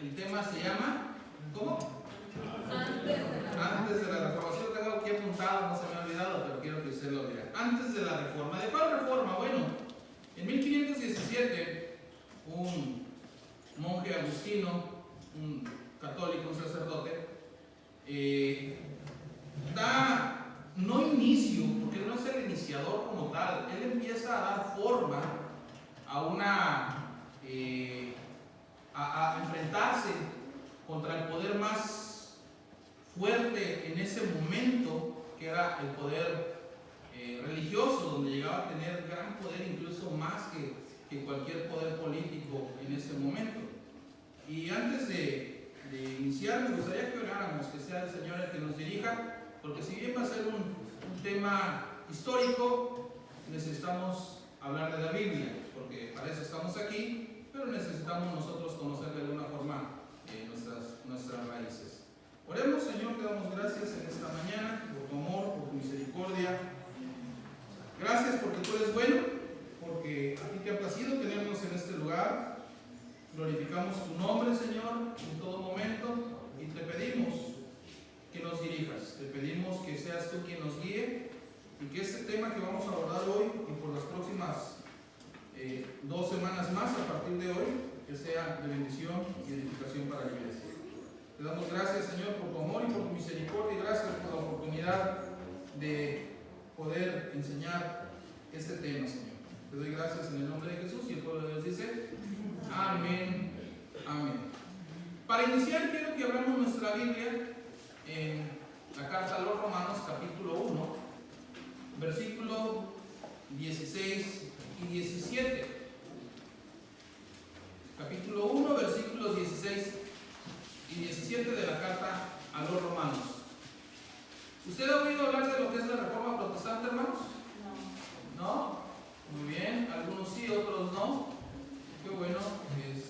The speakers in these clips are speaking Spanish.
El tema se llama, ¿cómo? Antes de la reforma. Sí lo tengo aquí apuntado, no se me ha olvidado, pero quiero que usted lo vea. Antes de la reforma. ¿De cuál reforma? Bueno, en 1517, un monje agustino, un católico, un sacerdote, da, no inicio, porque no es el iniciador como tal, él empieza a dar forma a enfrentarse contra el poder más fuerte en ese momento, que era el poder religioso, donde llegaba a tener gran poder, incluso más que cualquier poder político en ese momento. Y antes de iniciar, me gustaría que oráramos, que sea el Señor el que nos dirija, porque si bien va a ser un tema histórico, necesitamos hablar de la Biblia, porque para eso estamos aquí, pero necesitamos nosotros conocer de alguna forma nuestras raíces. Oremos. Señor, te damos gracias en esta mañana por tu amor, por tu misericordia. Gracias porque tú eres bueno, porque a ti te ha placido tenernos en este lugar. Glorificamos tu nombre, Señor, en todo momento, y te pedimos que nos dirijas, te pedimos que seas tú quien nos guíe, y que este tema que vamos a abordar hoy y por las próximas 2 semanas más a partir de hoy, que sea de bendición y edificación para la iglesia. Te damos gracias, Señor, por tu amor y por tu misericordia, y gracias por la oportunidad de poder enseñar este tema, Señor. Te doy gracias en el nombre de Jesús, y el pueblo de Dios dice amén, amén. Para iniciar, quiero que abramos nuestra Biblia en la carta a los Romanos, capítulo 1, versículo 16 y 17. Capítulo 1, versículos 16 y 17 de la carta a los Romanos. ¿Usted ha oído hablar de lo que es la Reforma Protestante, hermanos? No. ¿No? Muy bien, algunos sí, otros no. Qué bueno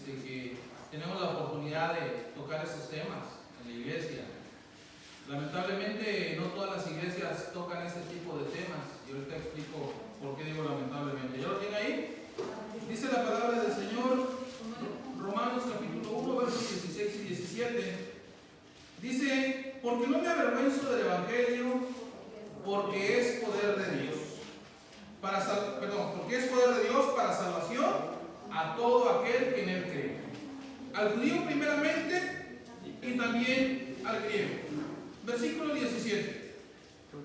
que tenemos la oportunidad de tocar esos temas en la iglesia. Lamentablemente no todas las iglesias tocan ese tipo de temas, y ahorita explico por qué digo lamentablemente. ¿Ya lo tiene ahí? Dice la palabra del Señor, Romanos capítulo 1, versos 16 y 17. Dice: porque no me avergüenzo del Evangelio, porque es poder de Dios porque es poder de Dios para salvación a todo aquel que en él cree, al judío primeramente y también al griego. Versículo 17.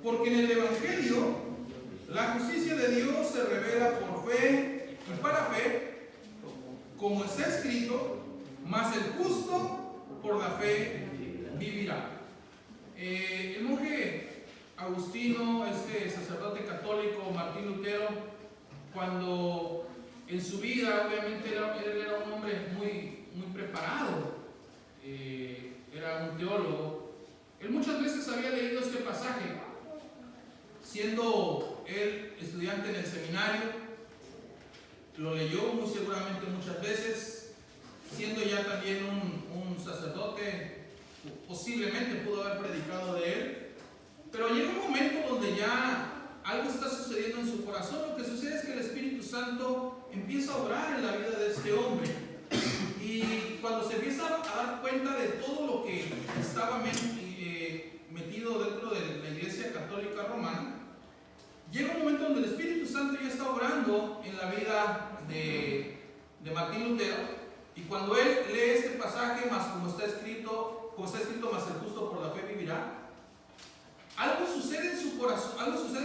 Porque en el Evangelio la justicia de Dios se revela por fe y para fe, como está escrito: mas el justo por la fe vivirá. El monje agustino, sacerdote católico, Martín Lutero, cuando en su vida, obviamente él era un hombre muy preparado, era un teólogo. Él muchas veces había leído este pasaje, siendo él estudiante en el seminario, lo leyó muy seguramente muchas veces, siendo ya también un sacerdote, posiblemente pudo haber predicado de él, pero llega un momento donde ya algo está sucediendo en su corazón. Lo que sucede es que el Espíritu Santo empieza a obrar en la vida de este hombre, y cuando se empieza a dar cuenta de todo lo que estaba metido dentro de la Iglesia Católica Romana, llega un momento donde el Espíritu Santo ya está obrando en la vida de Martín Lutero, y cuando él lee este pasaje, más como está escrito, más el justo por la fe vivirá, algo sucede en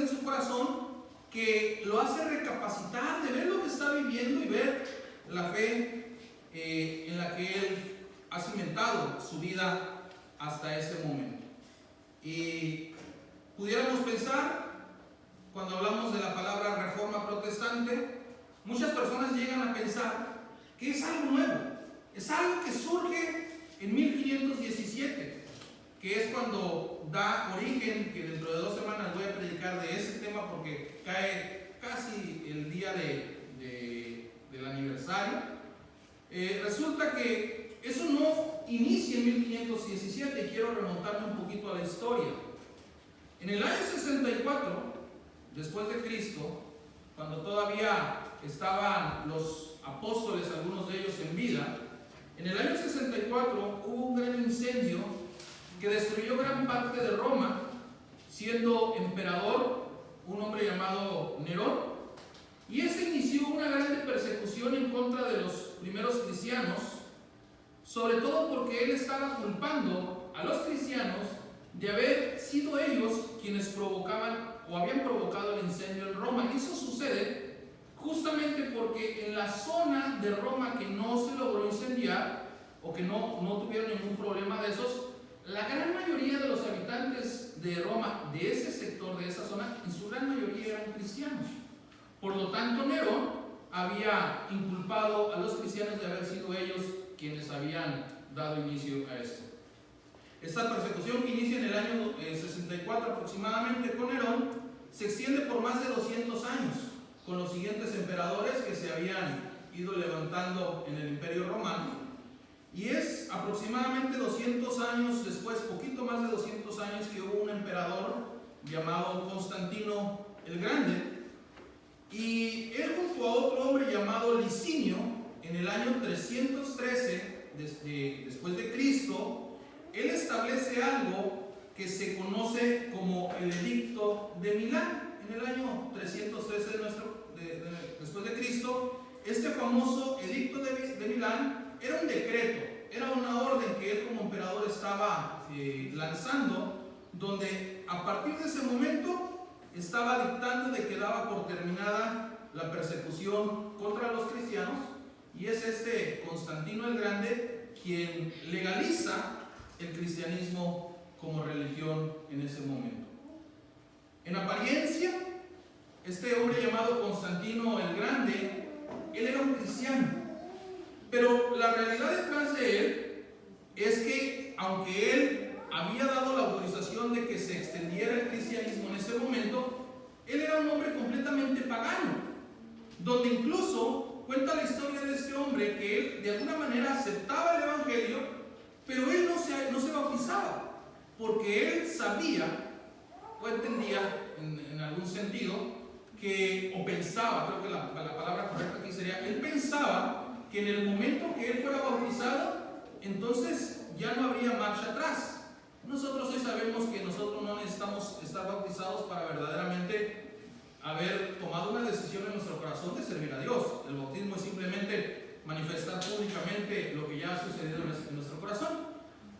su corazón que lo hace recapacitar, de ver lo que está viviendo y ver la fe en la que él ha cimentado su vida hasta ese momento. Y pudiéramos pensar, cuando hablamos de la palabra Reforma Protestante, muchas personas llegan a pensar que es algo nuevo, es algo que surge en 1517, que es cuando da origen, que dentro de 2 semanas voy a predicar de ese tema, porque cae casi el día del aniversario. Resulta que eso no inicia en 1517, y quiero remontarme un poquito a la historia. En el año 64 después de Cristo, cuando todavía estaban los apóstoles, algunos de ellos en vida, en el año 64 64 hubo un gran incendio que destruyó gran parte de Roma, siendo emperador un hombre llamado Nerón, y ese inició una gran persecución en contra de los primeros cristianos, sobre todo porque él estaba culpando a los cristianos de haber sido ellos quienes provocaban o habían provocado el incendio en Roma. Y eso sucede justamente porque en la zona de Roma que no se logró incendiar o que no tuvieron ningún problema de esos, la gran mayoría de los habitantes de Roma, de ese sector, de esa zona, en su gran mayoría eran cristianos. Por lo tanto, Nerón había inculpado a los cristianos de haber sido ellos quienes habían dado inicio a esto. Esta persecución, que inicia en el año 64 aproximadamente con Nerón, se extiende por más de 200 años, con los siguientes emperadores que se habían ido levantando en el Imperio Romano. Y es aproximadamente 200 años después, poquito más de 200 años, que hubo un emperador llamado Constantino el Grande. Y él, junto a otro hombre llamado Licinio, en el año 313 después de Cristo, él establece algo que se conoce como el Edicto de Milán. En el año 313 después de Cristo, este famoso Edicto de Milán era un decreto, era una orden que él como emperador estaba lanzando, donde a partir de ese momento estaba dictando de que daba por terminada la persecución contra los cristianos, y es este Constantino el Grande quien legaliza el cristianismo como religión en ese momento. En apariencia, este hombre llamado Constantino el Grande, él era un cristiano, pero la realidad detrás de él es que, aunque él había dado la autorización de que se extendiera el cristianismo en ese momento, él era un hombre completamente pagano, donde incluso cuenta la historia de este hombre que él de alguna manera aceptaba el evangelio, pero él no se bautizaba, porque él sabía o entendía en algún sentido o pensaba, creo que la palabra correcta aquí sería, él pensaba que en el momento que él fuera bautizado, entonces ya no habría marcha atrás. Nosotros hoy sabemos que nosotros no necesitamos estar bautizados para verdaderamente haber tomado una decisión en nuestro corazón de servir a Dios. El bautismo es simplemente manifestar públicamente lo que ya ha sucedido en nuestro corazón.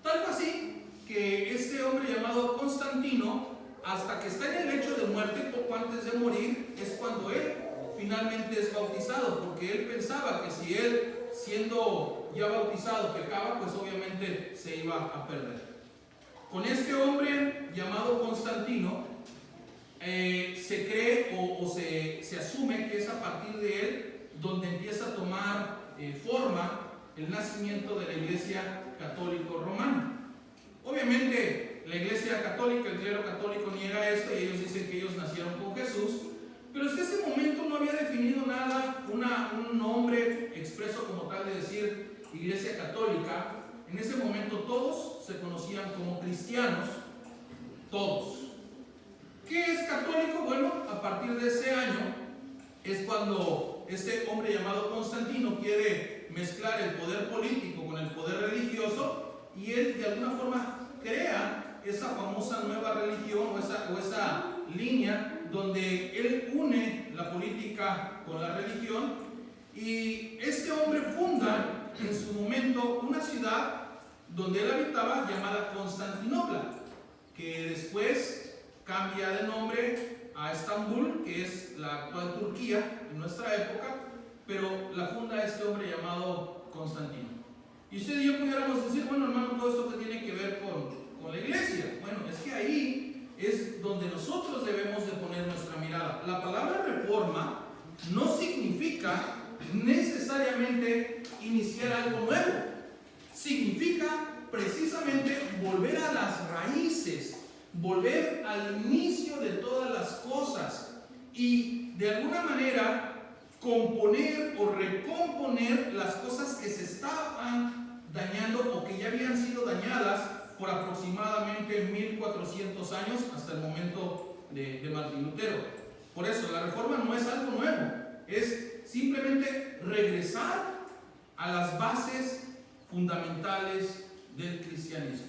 Tal fue así que este hombre llamado Constantino, hasta que está en el lecho de muerte, poco antes de morir, es cuando él finalmente es bautizado, porque él pensaba que si él, siendo ya bautizado, pecaba, pues obviamente se iba a perder. Con este hombre llamado Constantino, se cree o se asume que es a partir de él donde empieza a tomar forma el nacimiento de la Iglesia Católico Romana. Obviamente la Iglesia Católica, el clero católico niega esto y ellos dicen que ellos nacieron con Jesús, pero hasta ese momento no había definido nada, un nombre expreso como tal de decir Iglesia Católica. En ese momento todos se conocían como cristianos, todos. ¿Qué es católico? Bueno, a partir de ese año es cuando este hombre llamado Constantino quiere mezclar el poder político con el poder religioso, y él de alguna forma crea esa famosa nueva religión o esa línea donde él une la política con la religión. Y este hombre funda en su momento una ciudad donde él habitaba llamada Constantinopla, que después cambia de nombre a Estambul, que es la actual Turquía en nuestra época, pero la funda este hombre llamado Constantino. Y usted y yo pudiéramos decir, bueno, hermano, todo esto que tiene que ver con la iglesia. Bueno, es que ahí es donde nosotros debemos de poner nuestra mirada. La palabra reforma no significa necesariamente iniciar algo nuevo. Significa precisamente volver a las raíces, volver al inicio de todas las cosas y de alguna manera componer o recomponer las cosas que se estaban dañando o que ya habían sido dañadas por aproximadamente 1400 años hasta el momento de Martín Lutero. Por eso la reforma no es algo nuevo, es simplemente regresar a las bases fundamentales del cristianismo.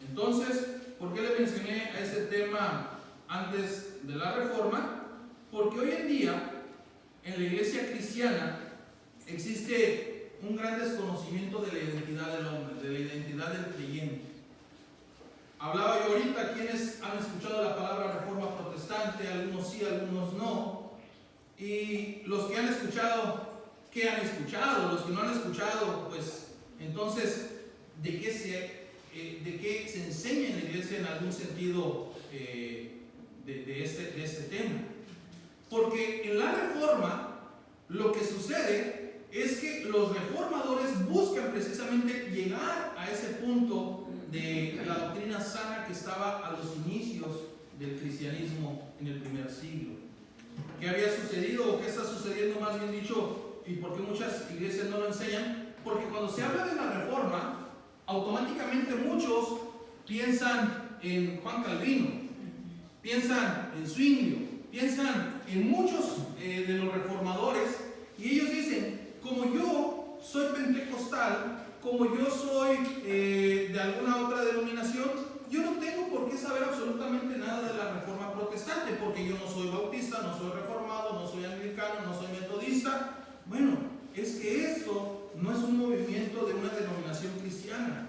Entonces, ¿por qué le mencioné a ese tema antes de la Reforma? Porque hoy en día, en la iglesia cristiana, existe un gran desconocimiento de la identidad del hombre, de la identidad del creyente. Hablaba yo ahorita, quienes han escuchado la palabra Reforma Protestante, algunos sí, algunos no. Y los que han escuchado, ¿qué han escuchado? Los que no han escuchado, pues, entonces, ¿de qué se enseña en la iglesia en algún sentido de este tema? Porque en la Reforma, lo que sucede es que los reformadores buscan precisamente llegar a ese punto de la doctrina sana que estaba a los inicios del cristianismo en el primer siglo. ¿Qué había sucedido o qué está sucediendo, más bien dicho, y por qué muchas iglesias no lo enseñan? Porque cuando se habla de la Reforma, automáticamente muchos piensan en Juan Calvino, piensan en Zwinglio, piensan en muchos de los reformadores, y ellos dicen, como yo soy pentecostal, como yo soy de alguna otra denominación, yo no tengo por qué saber absolutamente nada de la Reforma Protestante, porque yo no soy bautista, no soy reformado, no soy anglicano, no soy metodista. Bueno, es que esto no es un movimiento de una denominación cristiana,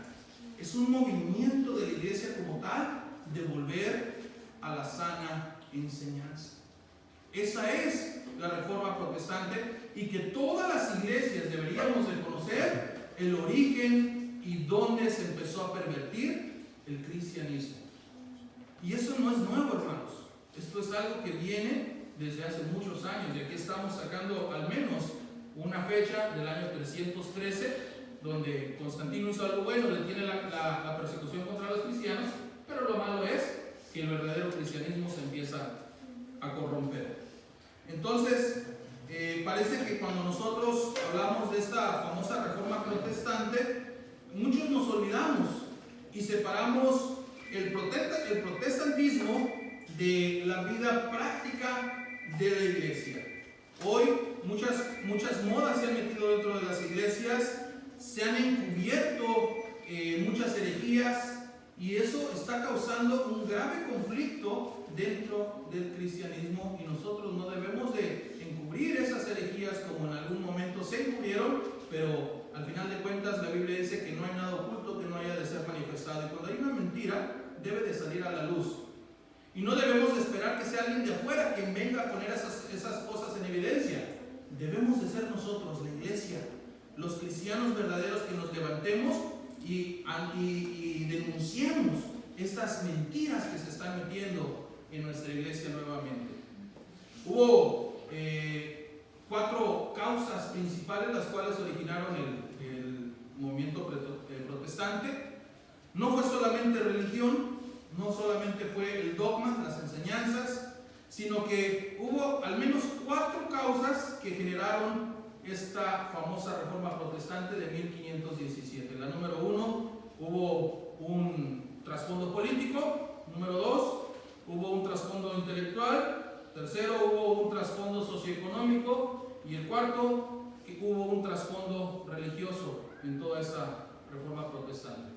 es un movimiento de la iglesia como tal, de volver a la sana enseñanza. Esa es la Reforma Protestante, y que todas las iglesias deberíamos de conocer el origen y dónde se empezó a pervertir el cristianismo. Y eso no es nuevo, hermanos. Esto es algo que viene desde hace muchos años, y aquí estamos sacando al menos una fecha del año 313, donde Constantino hizo algo bueno, detiene la persecución contra los cristianos, pero lo malo es que el verdadero cristianismo se empieza a corromper. Entonces, parece que cuando nosotros hablamos de esta famosa Reforma Protestante, muchos nos olvidamos y separamos el protestantismo de la vida práctica de la iglesia. Hoy muchas modas se han metido dentro de las iglesias, se han encubierto muchas herejías, y eso está causando un grave conflicto dentro del cristianismo, y nosotros no debemos de encubrir esas herejías como en algún momento se encubrieron, pero al final de cuentas la Biblia dice que no hay nada oculto que no haya de ser manifestado, y cuando hay una mentira debe de salir a la luz. Y no debemos de esperar que sea alguien de afuera quien venga a poner esas cosas en evidencia. Debemos de ser nosotros, la iglesia, los cristianos verdaderos, que nos levantemos y denunciemos estas mentiras que se están metiendo en nuestra iglesia nuevamente. Hubo 4 causas principales las cuales originaron el movimiento protestante. No fue solamente religión, no solamente fue el dogma, las enseñanzas, sino que hubo al menos 4 causas que generaron esta famosa Reforma Protestante de 1517. La número 1, hubo un trasfondo político. Número 2, hubo un trasfondo intelectual. Tercero, hubo un trasfondo socioeconómico. Y el cuarto, que hubo un trasfondo religioso en toda esta Reforma Protestante.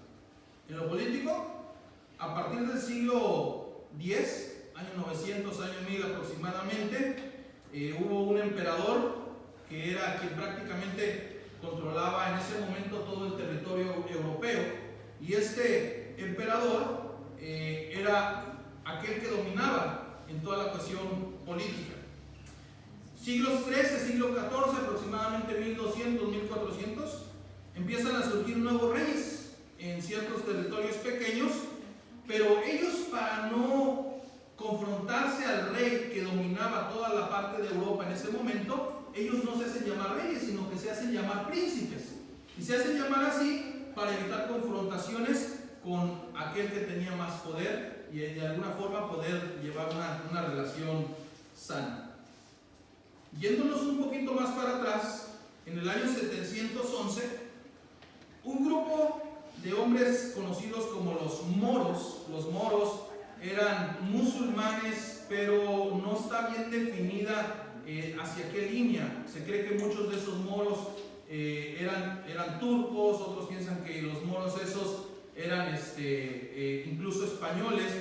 En lo político, a partir del siglo X, año 900, año 1000 aproximadamente, hubo un emperador que era quien prácticamente controlaba en ese momento todo el territorio europeo, y este emperador era aquel que dominaba en toda la cuestión política. Siglos XIII, siglo XIV, aproximadamente 1200, 1400, empiezan a surgir nuevos reyes en ciertos territorios pequeños, pero ellos, para no confrontarse al rey que dominaba toda la parte de Europa en ese momento, ellos no se hacen llamar reyes, sino que se hacen llamar príncipes. Y se hacen llamar así para evitar confrontaciones con aquel que tenía más poder y de alguna forma poder llevar una relación sana. Yéndonos un poquito más para atrás, en el año 711, un grupo de hombres conocidos como los moros eran musulmanes, pero no está bien definida hacia qué línea. Se cree que muchos de esos moros eran turcos, otros piensan que los moros esos eran incluso españoles.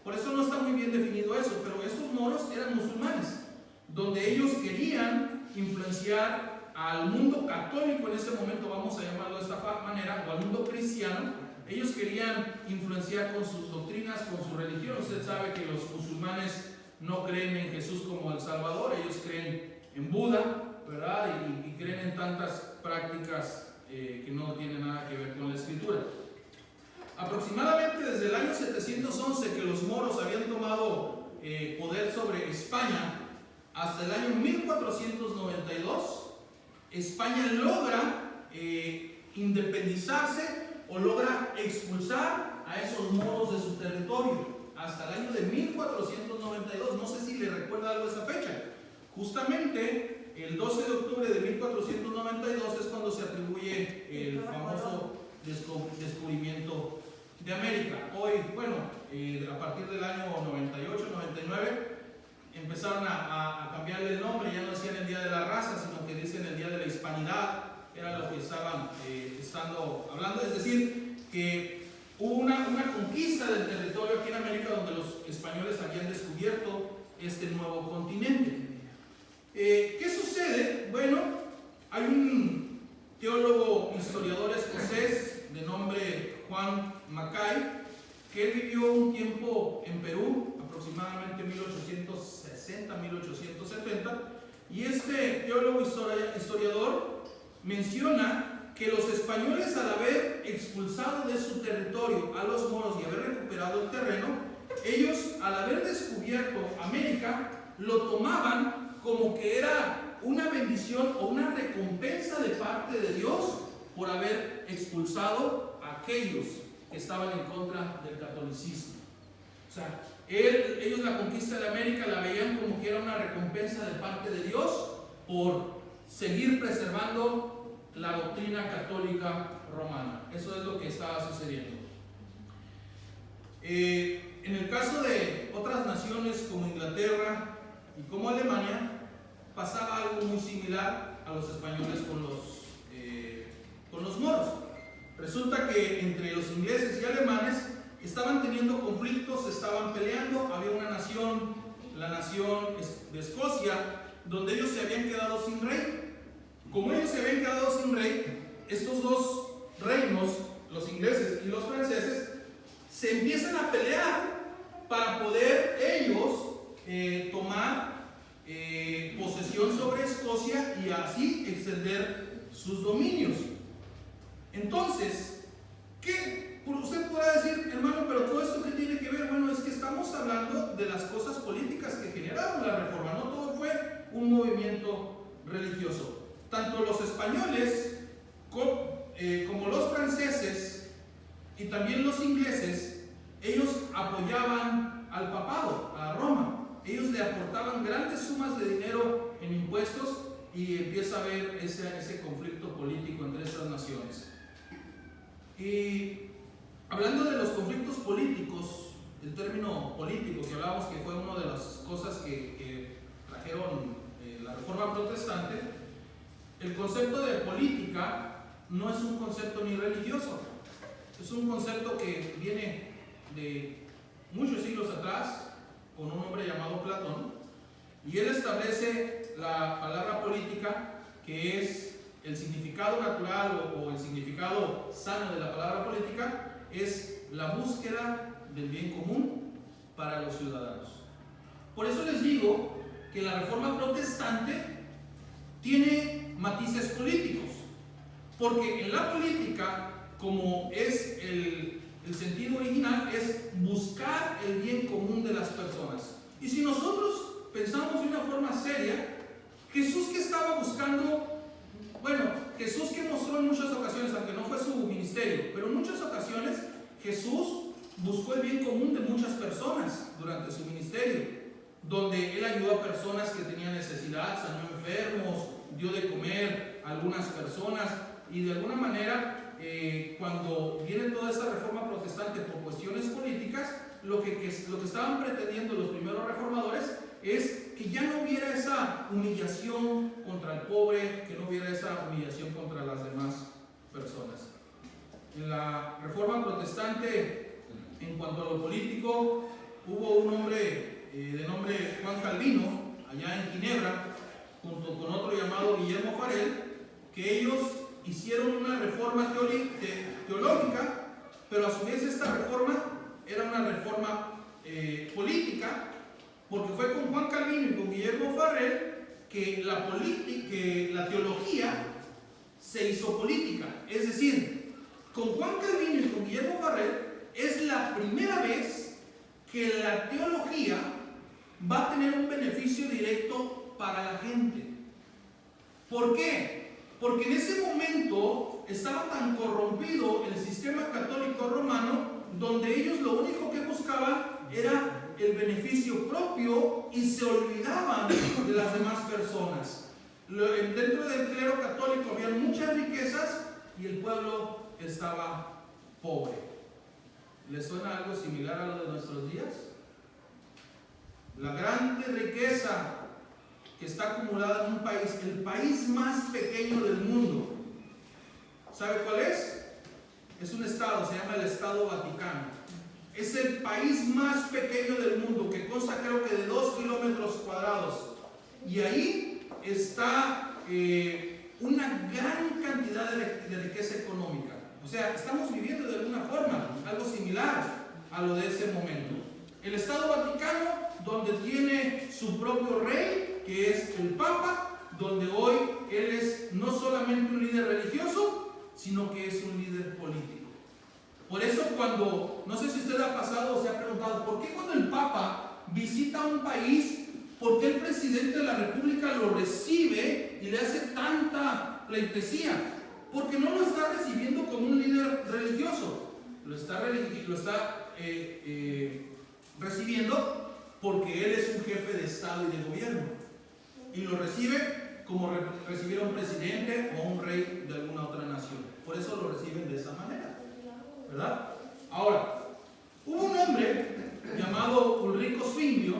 Por eso no está muy bien definido eso, pero esos moros eran musulmanes, donde ellos querían influenciar al mundo católico en ese momento, vamos a llamarlo de esta manera, o al mundo cristiano. Ellos querían influenciar con sus doctrinas, con su religión. Usted sabe que los musulmanes no creen en Jesús como el Salvador, ellos creen en Buda, ¿verdad? Y creen en tantas prácticas que no tienen nada que ver con la Escritura. Aproximadamente desde el año 711 que los moros habían tomado poder sobre España, hasta el año 1492, España logra independizarse o logra expulsar a esos moros de su territorio. Hasta el año de 1492, no sé si le recuerda algo esa fecha. Justamente el 12 de octubre de 1492 es cuando se atribuye el famoso descubrimiento de América. Hoy, bueno, a partir del año 98, 99, empezaron a cambiarle el nombre. Ya no decían el Día de la Raza, sino que dicen el Día de la Hispanidad. Era lo que estaban hablando. Es decir, que hubo una conquista del territorio aquí en América, donde los españoles habían descubierto este nuevo continente. ¿Qué sucede? Bueno, hay un teólogo, historiador escocés de nombre Juan Mackay, que él vivió un tiempo en Perú, aproximadamente 1860-1870, y este teólogo historiador menciona que los españoles, al haber expulsado de su territorio a los moros y haber recuperado el terreno, ellos, al haber descubierto América, lo tomaban como que era una bendición o una recompensa de parte de Dios por haber expulsado a aquellos que estaban en contra del catolicismo. O sea, ellos la conquista de América la veían como que era una recompensa de parte de Dios por seguir preservando la doctrina católica romana. Eso es lo que estaba sucediendo. En el caso de otras naciones como Inglaterra y como Alemania, pasaba algo muy similar a los españoles con los moros. Resulta que entre los ingleses y alemanes estaban teniendo conflictos, estaban peleando. Había una nación, la nación de Escocia, donde ellos se habían quedado sin rey. Como ellos se habían quedado sin rey, estos dos reinos, los ingleses y los franceses, se empiezan a pelear para poder ellos tomar posesión sobre Escocia y así extender sus dominios. Entonces, usted podrá decir, hermano, pero todo esto ¿qué tiene que ver? Bueno, es que estamos hablando de las cosas políticas que generaron la reforma. No todo fue un movimiento religioso. Tanto los españoles como los franceses y también los ingleses, ellos apoyaban al papado, a Roma. Ellos le aportaban grandes sumas de dinero en impuestos y empieza a haber ese conflicto político entre esas naciones. Y hablando de los conflictos políticos, el término político que hablábamos, que fue una de las cosas que trajeron la Reforma Protestante, el concepto de política no es un concepto ni religioso, es un concepto que viene de muchos siglos atrás, con un hombre llamado Platón, y él establece la palabra política, que es el significado natural o el significado sano de la palabra política, es la búsqueda del bien común para los ciudadanos. Por eso les digo que la Reforma Protestante tiene matices políticos, porque en la política, como es el sentido original, es buscar el bien común de las personas. Y si nosotros pensamos de una forma seria, Jesús que estaba buscando, bueno, Jesús que mostró en muchas ocasiones, aunque no fue su ministerio, pero en muchas ocasiones Jesús buscó el bien común de muchas personas durante su ministerio, donde él ayudó a personas que tenían necesidad, sanó enfermos, dio de comer a algunas personas, y de alguna manera cuando viene toda esta reforma protestante por cuestiones políticas, lo que estaban pretendiendo los primeros reformadores es que ya no hubiera esa humillación contra el pobre, que no hubiera esa humillación contra las demás personas. En la Reforma Protestante, en cuanto a lo político, hubo un hombre de nombre Juan Calvino, allá en Ginebra, junto con otro llamado Guillermo Farel, que ellos hicieron una reforma teológica, pero a su vez esta reforma era una reforma política, porque fue con Juan Calvino y con Guillermo Farel que la teología se hizo política. Es decir, con Juan Calvino y con Guillermo Farel es la primera vez que la teología va a tener un beneficio directo para la gente. ¿Por qué? Porque en ese momento estaba tan corrompido el sistema católico romano, donde ellos lo único que buscaban era el beneficio propio y se olvidaban de las demás personas. Dentro del clero católico había muchas riquezas y el pueblo estaba pobre. ¿Les suena algo similar a lo de nuestros días? La grande riqueza que está acumulada en un país, el país más pequeño del mundo, ¿sabe cuál es? Es un estado, se llama el Estado Vaticano. Es el país más pequeño del mundo, que consta creo que de 2 kilómetros cuadrados. Y ahí está una gran cantidad de riqueza económica. O sea, estamos viviendo de alguna forma algo similar a lo de ese momento. El Estado Vaticano, donde tiene su propio rey, que es el Papa, donde hoy él es no solamente un líder religioso, sino que es un líder político. Por eso cuando, no sé si usted ha pasado o se ha preguntado, ¿por qué cuando el Papa visita un país, por qué el presidente de la República lo recibe y le hace tanta pleitesía? Porque no lo está recibiendo como un líder religioso, lo está recibiendo porque él es un jefe de Estado y de gobierno, y lo recibe como recibiera un presidente o un rey de alguna otra nación. Por eso lo reciben de esa manera, ¿verdad? Ahora, hubo un hombre llamado Ulrico Zwinglio,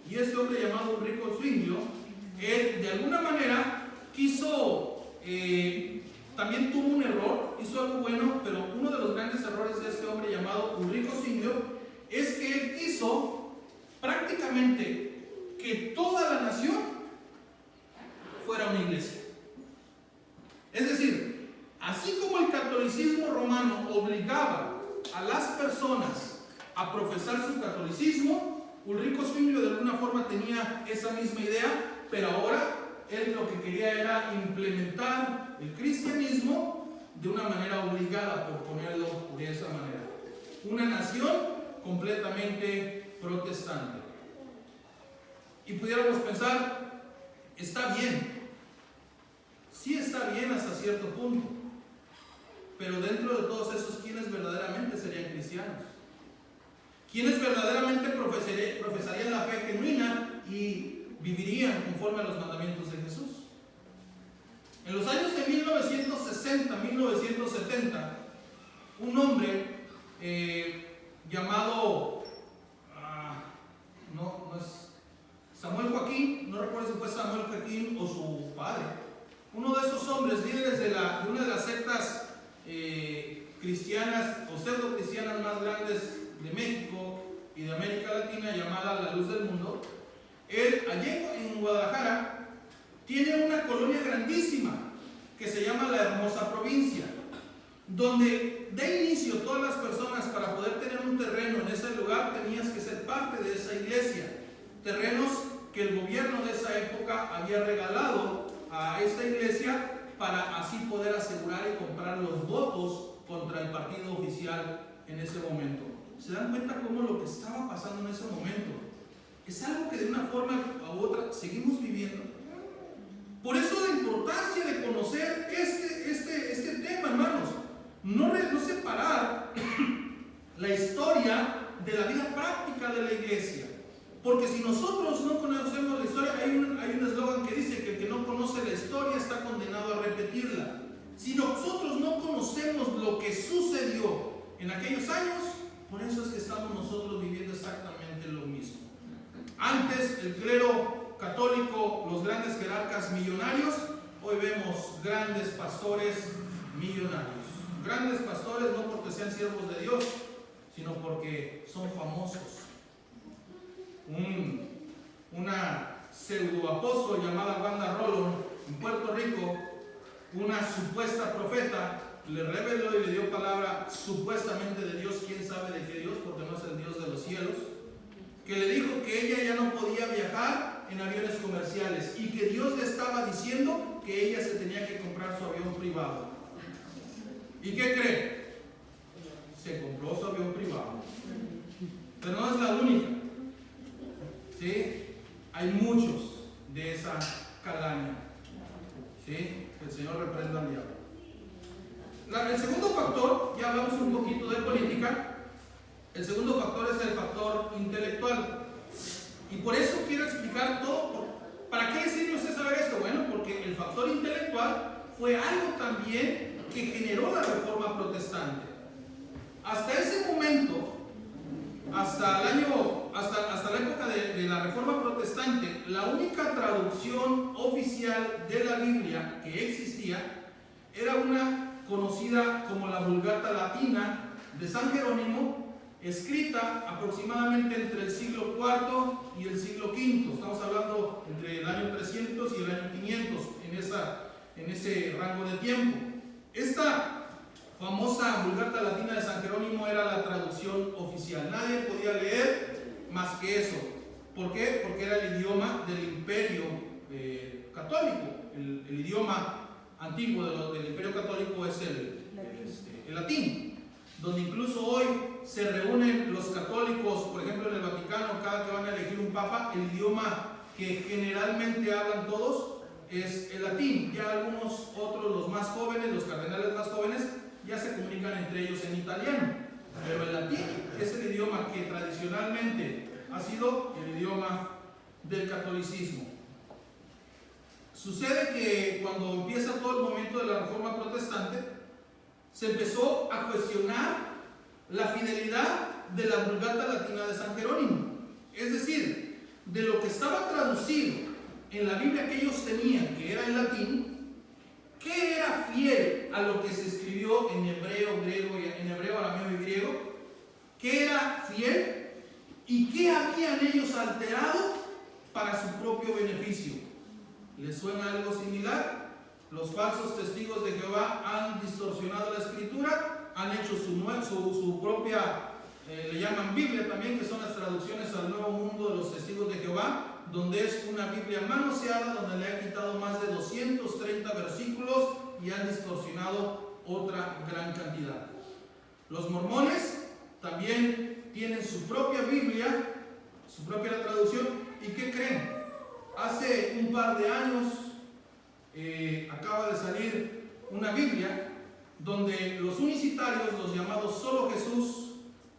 y este hombre llamado Ulrico Zwinglio, él de alguna manera quiso, también tuvo un error, hizo algo bueno, pero uno de los grandes errores de este hombre llamado Ulrico Zwinglio es que él quiso prácticamente que toda la nación fuera una iglesia. Es decir, así como el catolicismo romano obligaba a las personas a profesar su catolicismo, Ulrico Zwinglio de alguna forma tenía esa misma idea, pero ahora él lo que quería era implementar el cristianismo de una manera obligada, por ponerlo de esa manera. Una nación completamente protestante. Y pudiéramos pensar, está bien, sí está bien hasta cierto punto, pero dentro de todos esos, ¿quiénes verdaderamente serían cristianos? ¿Quiénes verdaderamente profesarían la fe genuina y vivirían conforme a los mandamientos de Jesús? En los años de 1960, 1970, un hombre llamado, no es Samuel Joaquín, no recuerdo si fue Samuel Joaquín o su padre, uno de esos hombres líderes de una de las sectas cristianas o pseudo-cristianas más grandes de México y de América Latina, llamada La Luz del Mundo. Él, allí en Guadalajara, tiene una colonia grandísima que se llama La Hermosa Provincia, donde de inicio todas las personas, para poder tener un terreno en ese lugar, tenías que ser parte de esa iglesia. Terrenos que el gobierno de esa época había regalado a esta iglesia para así poder asegurar y comprar los votos contra el partido oficial en ese momento. ¿Se dan cuenta cómo lo que estaba pasando en ese momento es algo que de una forma u otra seguimos viviendo? Por eso la importancia de conocer este tema, hermanos. No separar la historia de la vida práctica de la iglesia. Porque si nosotros no conocemos la historia, hay un eslogan que dice que el que no conoce la historia está condenado a repetirla. Si nosotros no conocemos lo que sucedió en aquellos años, por eso es que estamos nosotros viviendo exactamente lo mismo. Antes el clero católico, los grandes jerarcas millonarios, hoy vemos grandes pastores millonarios. Grandes pastores no porque sean siervos de Dios, sino porque son famosos. Una pseudoapóstol llamada Wanda Rolón en Puerto Rico, una supuesta profeta, le reveló y le dio palabra supuestamente de Dios, quién sabe de qué Dios, porque no es el Dios de los cielos, que le dijo que ella ya no podía viajar en aviones comerciales y que Dios le estaba diciendo que ella se tenía que comprar su avión privado. ¿Y qué cree? Se compró su avión privado. Pero no es la única. ¿Sí? Hay muchos de esa calaña. ¿Sí? Que el Señor reprenda al diablo. El segundo factor, ya hablamos un poquito de política, el segundo factor es el factor intelectual. Y por eso quiero explicar todo. ¿Para qué sirve usted saber esto? Bueno, porque el factor intelectual fue algo también que generó la Reforma Protestante. Hasta ese momento, hasta la época de la Reforma Protestante, la única traducción oficial de la Biblia que existía era una conocida como la Vulgata Latina de San Jerónimo, escrita aproximadamente entre el siglo IV y el siglo V. Estamos hablando entre el año 300 y el año 500, en ese rango de tiempo. Esta famosa Vulgata Latina de San Jerónimo era la traducción oficial. Nadie podía leer más que eso. ¿Por qué? Porque era el idioma del Imperio Católico. El idioma antiguo del Imperio Católico es el latín, donde incluso hoy se reúnen los católicos, por ejemplo en el Vaticano, cada que van a elegir un papa, el idioma que generalmente hablan todos es el latín. Ya algunos otros, los más jóvenes, los cardenales más jóvenes, ya se comunican entre ellos en italiano, pero el latín es el idioma que tradicionalmente ha sido el idioma del catolicismo. Sucede que cuando empieza todo el momento de la Reforma Protestante, se empezó a cuestionar la fidelidad de la Vulgata Latina de San Jerónimo. Es decir, de lo que estaba traducido en la Biblia que ellos tenían, que era el latín, ¿qué era fiel a lo que se escribió en hebreo, arameo y griego? ¿Qué era fiel? ¿Y qué habían ellos alterado para su propio beneficio? ¿Les suena algo similar? Los falsos testigos de Jehová han distorsionado la escritura, han hecho su propia, le llaman Biblia también, que son las traducciones al Nuevo Mundo de los Testigos de Jehová, donde es una Biblia manoseada, donde le han quitado más de 230 versículos y han distorsionado otra gran cantidad. Los mormones también tienen su propia Biblia, su propia traducción. ¿Y qué creen? Hace un par de años acaba de salir una Biblia donde los unicitarios, los llamados Solo Jesús,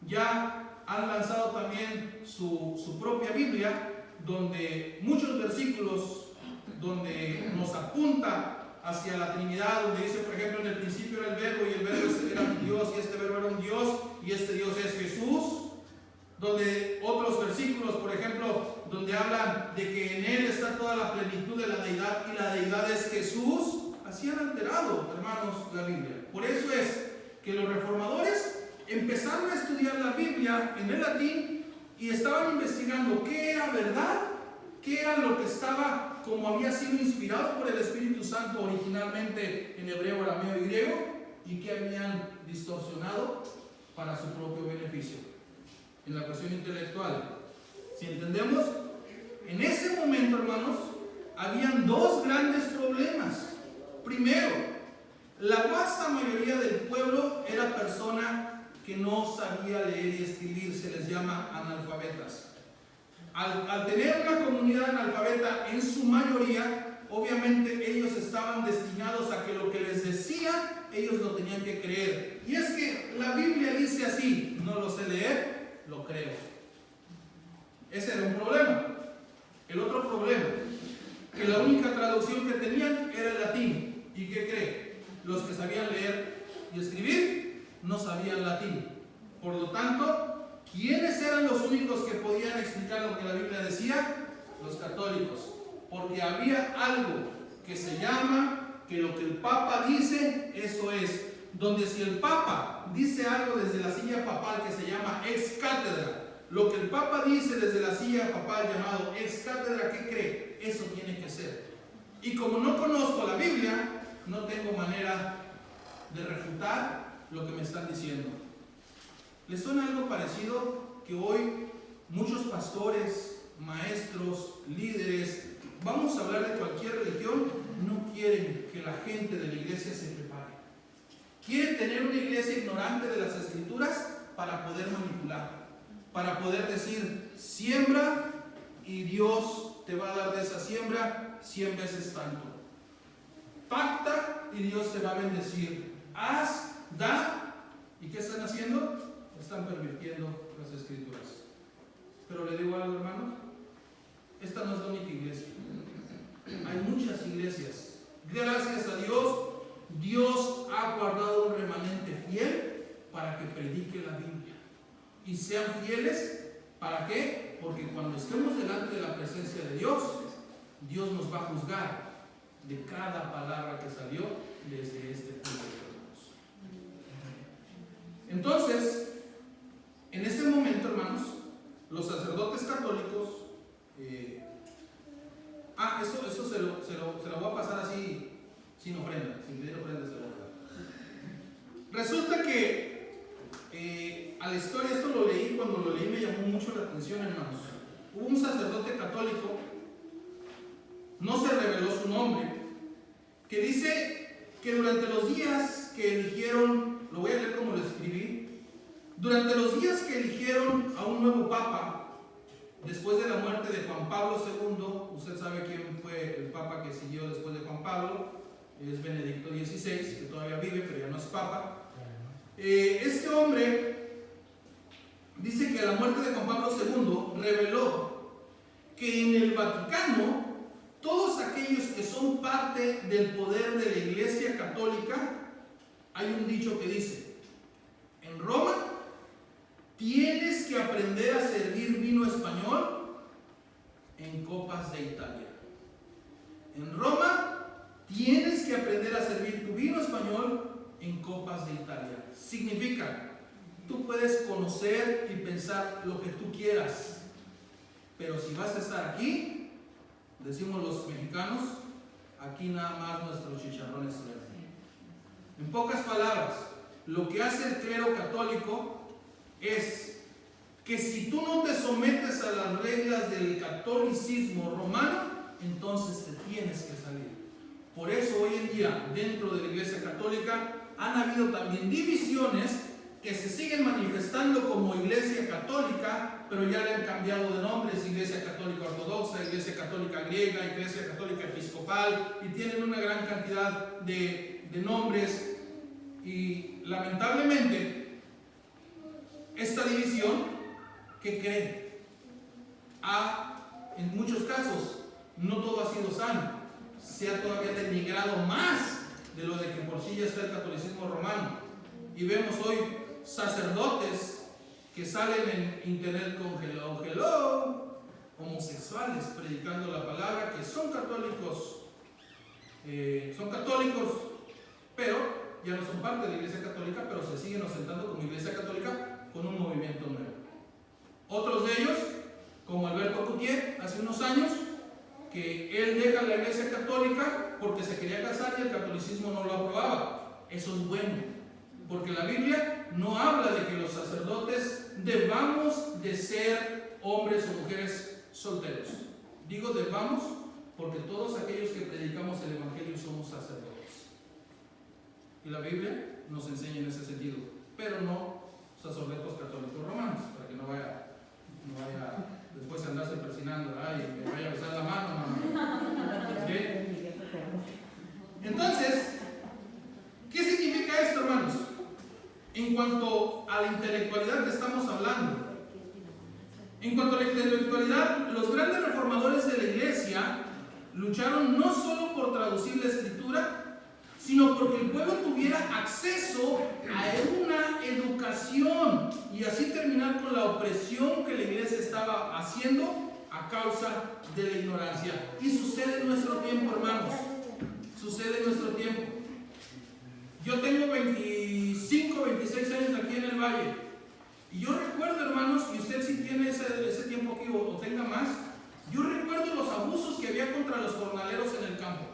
ya han lanzado también su propia Biblia, donde muchos versículos donde nos apunta hacia la Trinidad, donde dice, por ejemplo, en el principio era el verbo y el verbo era un Dios y este verbo era un Dios y este Dios es Jesús. Donde otros versículos, por ejemplo, donde hablan de que en Él está toda la plenitud de la deidad y la deidad es Jesús, así han alterado, hermanos, la Biblia. Por eso es que los reformadores empezaron a estudiar la Biblia en el latín y estaban investigando qué era verdad, qué era lo que estaba como había sido inspirado por el Espíritu Santo originalmente en hebreo, arameo y griego, y que habían distorsionado para su propio beneficio. En la cuestión intelectual, si entendemos, en ese momento, hermanos, habían dos grandes problemas. Primero, la vasta mayoría del pueblo era persona que no sabía leer y escribir, se les llama analfabetas. Al tener una comunidad analfabeta en su mayoría, obviamente ellos estaban destinados a que lo que les decían, ellos lo tenían que creer. Y es que la Biblia dice así, no lo sé leer, lo creo. Ese era un problema. El otro problema, que la única traducción que tenían era el latín. ¿Y qué cree? Los que sabían leer y escribir no sabían latín. Por lo tanto, ¿Quiénes eran los únicos que podían explicar lo que la Biblia decía? Los católicos. Porque había algo que se llama que lo que el Papa dice, eso es. Donde si el Papa dice algo desde la silla papal que se llama ex cátedra, lo que el Papa dice desde la silla papal llamado ex cátedra, ¿qué cree? Eso tiene que ser. Y como no conozco la Biblia, no tengo manera de refutar lo que me están diciendo. ¿Les suena algo parecido? Que hoy muchos pastores, maestros, líderes, vamos a hablar de cualquier religión, no quieren que la gente de la iglesia se prepare. Quieren tener una iglesia ignorante de las escrituras para poder manipular, para poder decir, siembra y Dios te va a dar de esa siembra 100 veces tanto. Pacta y Dios te va a bendecir. Haz, da. ¿Y qué están haciendo? Están pervirtiendo las escrituras. Pero le digo algo, hermanos, esta no es la única iglesia. Hay muchas iglesias. Gracias a Dios, Dios ha guardado un remanente fiel para que predique la Biblia. Y sean fieles, ¿para qué? Porque cuando estemos delante de la presencia de Dios, Dios nos va a juzgar de cada palabra que salió desde este punto, hermanos. Entonces, en este momento, hermanos, los sacerdotes católicos, eso se lo voy a pasar así, sin ofrenda, sin pedir ofrenda, se lo voy a dar. Resulta que a la historia, esto lo leí, cuando lo leí me llamó mucho la atención, hermanos. Hubo un sacerdote católico, no se reveló su nombre, que dice que durante los días que eligieron, lo voy a leer como lo escribí, durante los días que eligieron a un nuevo papa, después de la muerte de Juan Pablo II, usted sabe quién fue el papa que siguió después de Juan Pablo, es Benedicto XVI, que todavía vive, pero ya no es papa. Este hombre dice que a la muerte de Juan Pablo II reveló que en el Vaticano todos aquellos que son parte del poder de la Iglesia Católica, hay un dicho que dice, en Roma tienes que aprender a servir vino español en copas de Italia. En Roma tienes que aprender a servir tu vino español en copas de Italia. Significa, tú puedes conocer y pensar lo que tú quieras, pero si vas a estar aquí, decimos los mexicanos, aquí nada más nuestros chicharrones suenan. En pocas palabras, lo que hace el clero católico es que si tú no te sometes a las reglas del catolicismo romano, entonces te tienes que salir. Por eso hoy en día, dentro de la Iglesia Católica, han habido también divisiones que se siguen manifestando como Iglesia Católica, pero ya le han cambiado de nombres: Iglesia Católica Ortodoxa, Iglesia Católica Griega, Iglesia Católica Episcopal, y tienen una gran cantidad de nombres. Y lamentablemente, esta división, ¿qué creen? En muchos casos, no todo ha sido sano, se ha todavía denigrado más de lo de que por sí ya está el catolicismo romano. Y vemos hoy sacerdotes que salen en internet con hello, homosexuales predicando la palabra, que son católicos, pero ya no son parte de la Iglesia Católica, pero se siguen ostentando como Iglesia Católica con un movimiento nuevo. Otros de ellos, como Alberto Coutier, hace unos años, que él deja la Iglesia Católica porque se quería casar y el catolicismo no lo aprobaba. Eso es bueno, porque la Biblia no habla de que los sacerdotes debamos de ser hombres o mujeres solteros. Digo debamos porque todos aquellos que predicamos el Evangelio somos sacerdotes. Y la Biblia nos enseña en ese sentido, pero no sacerdotes católicos romanos, para que no vaya después andarse persinando, ay, me vaya a besar la mano, mamá. ¿Okay? Entonces, ¿qué significa esto, hermanos? En cuanto a la intelectualidad que estamos hablando, en cuanto a la intelectualidad, los grandes reformadores de la Iglesia lucharon no solo por traducir la Escritura, sino porque el pueblo tuviera acceso a una educación y así terminar con la opresión que la iglesia estaba haciendo a causa de la ignorancia. Y sucede en nuestro tiempo, hermanos. Sucede en nuestro tiempo. Yo tengo 25, 26 años aquí en el Valle. Y yo recuerdo, hermanos, y usted si tiene ese tiempo aquí o tenga más, yo recuerdo los abusos que había contra los jornaleros en el campo.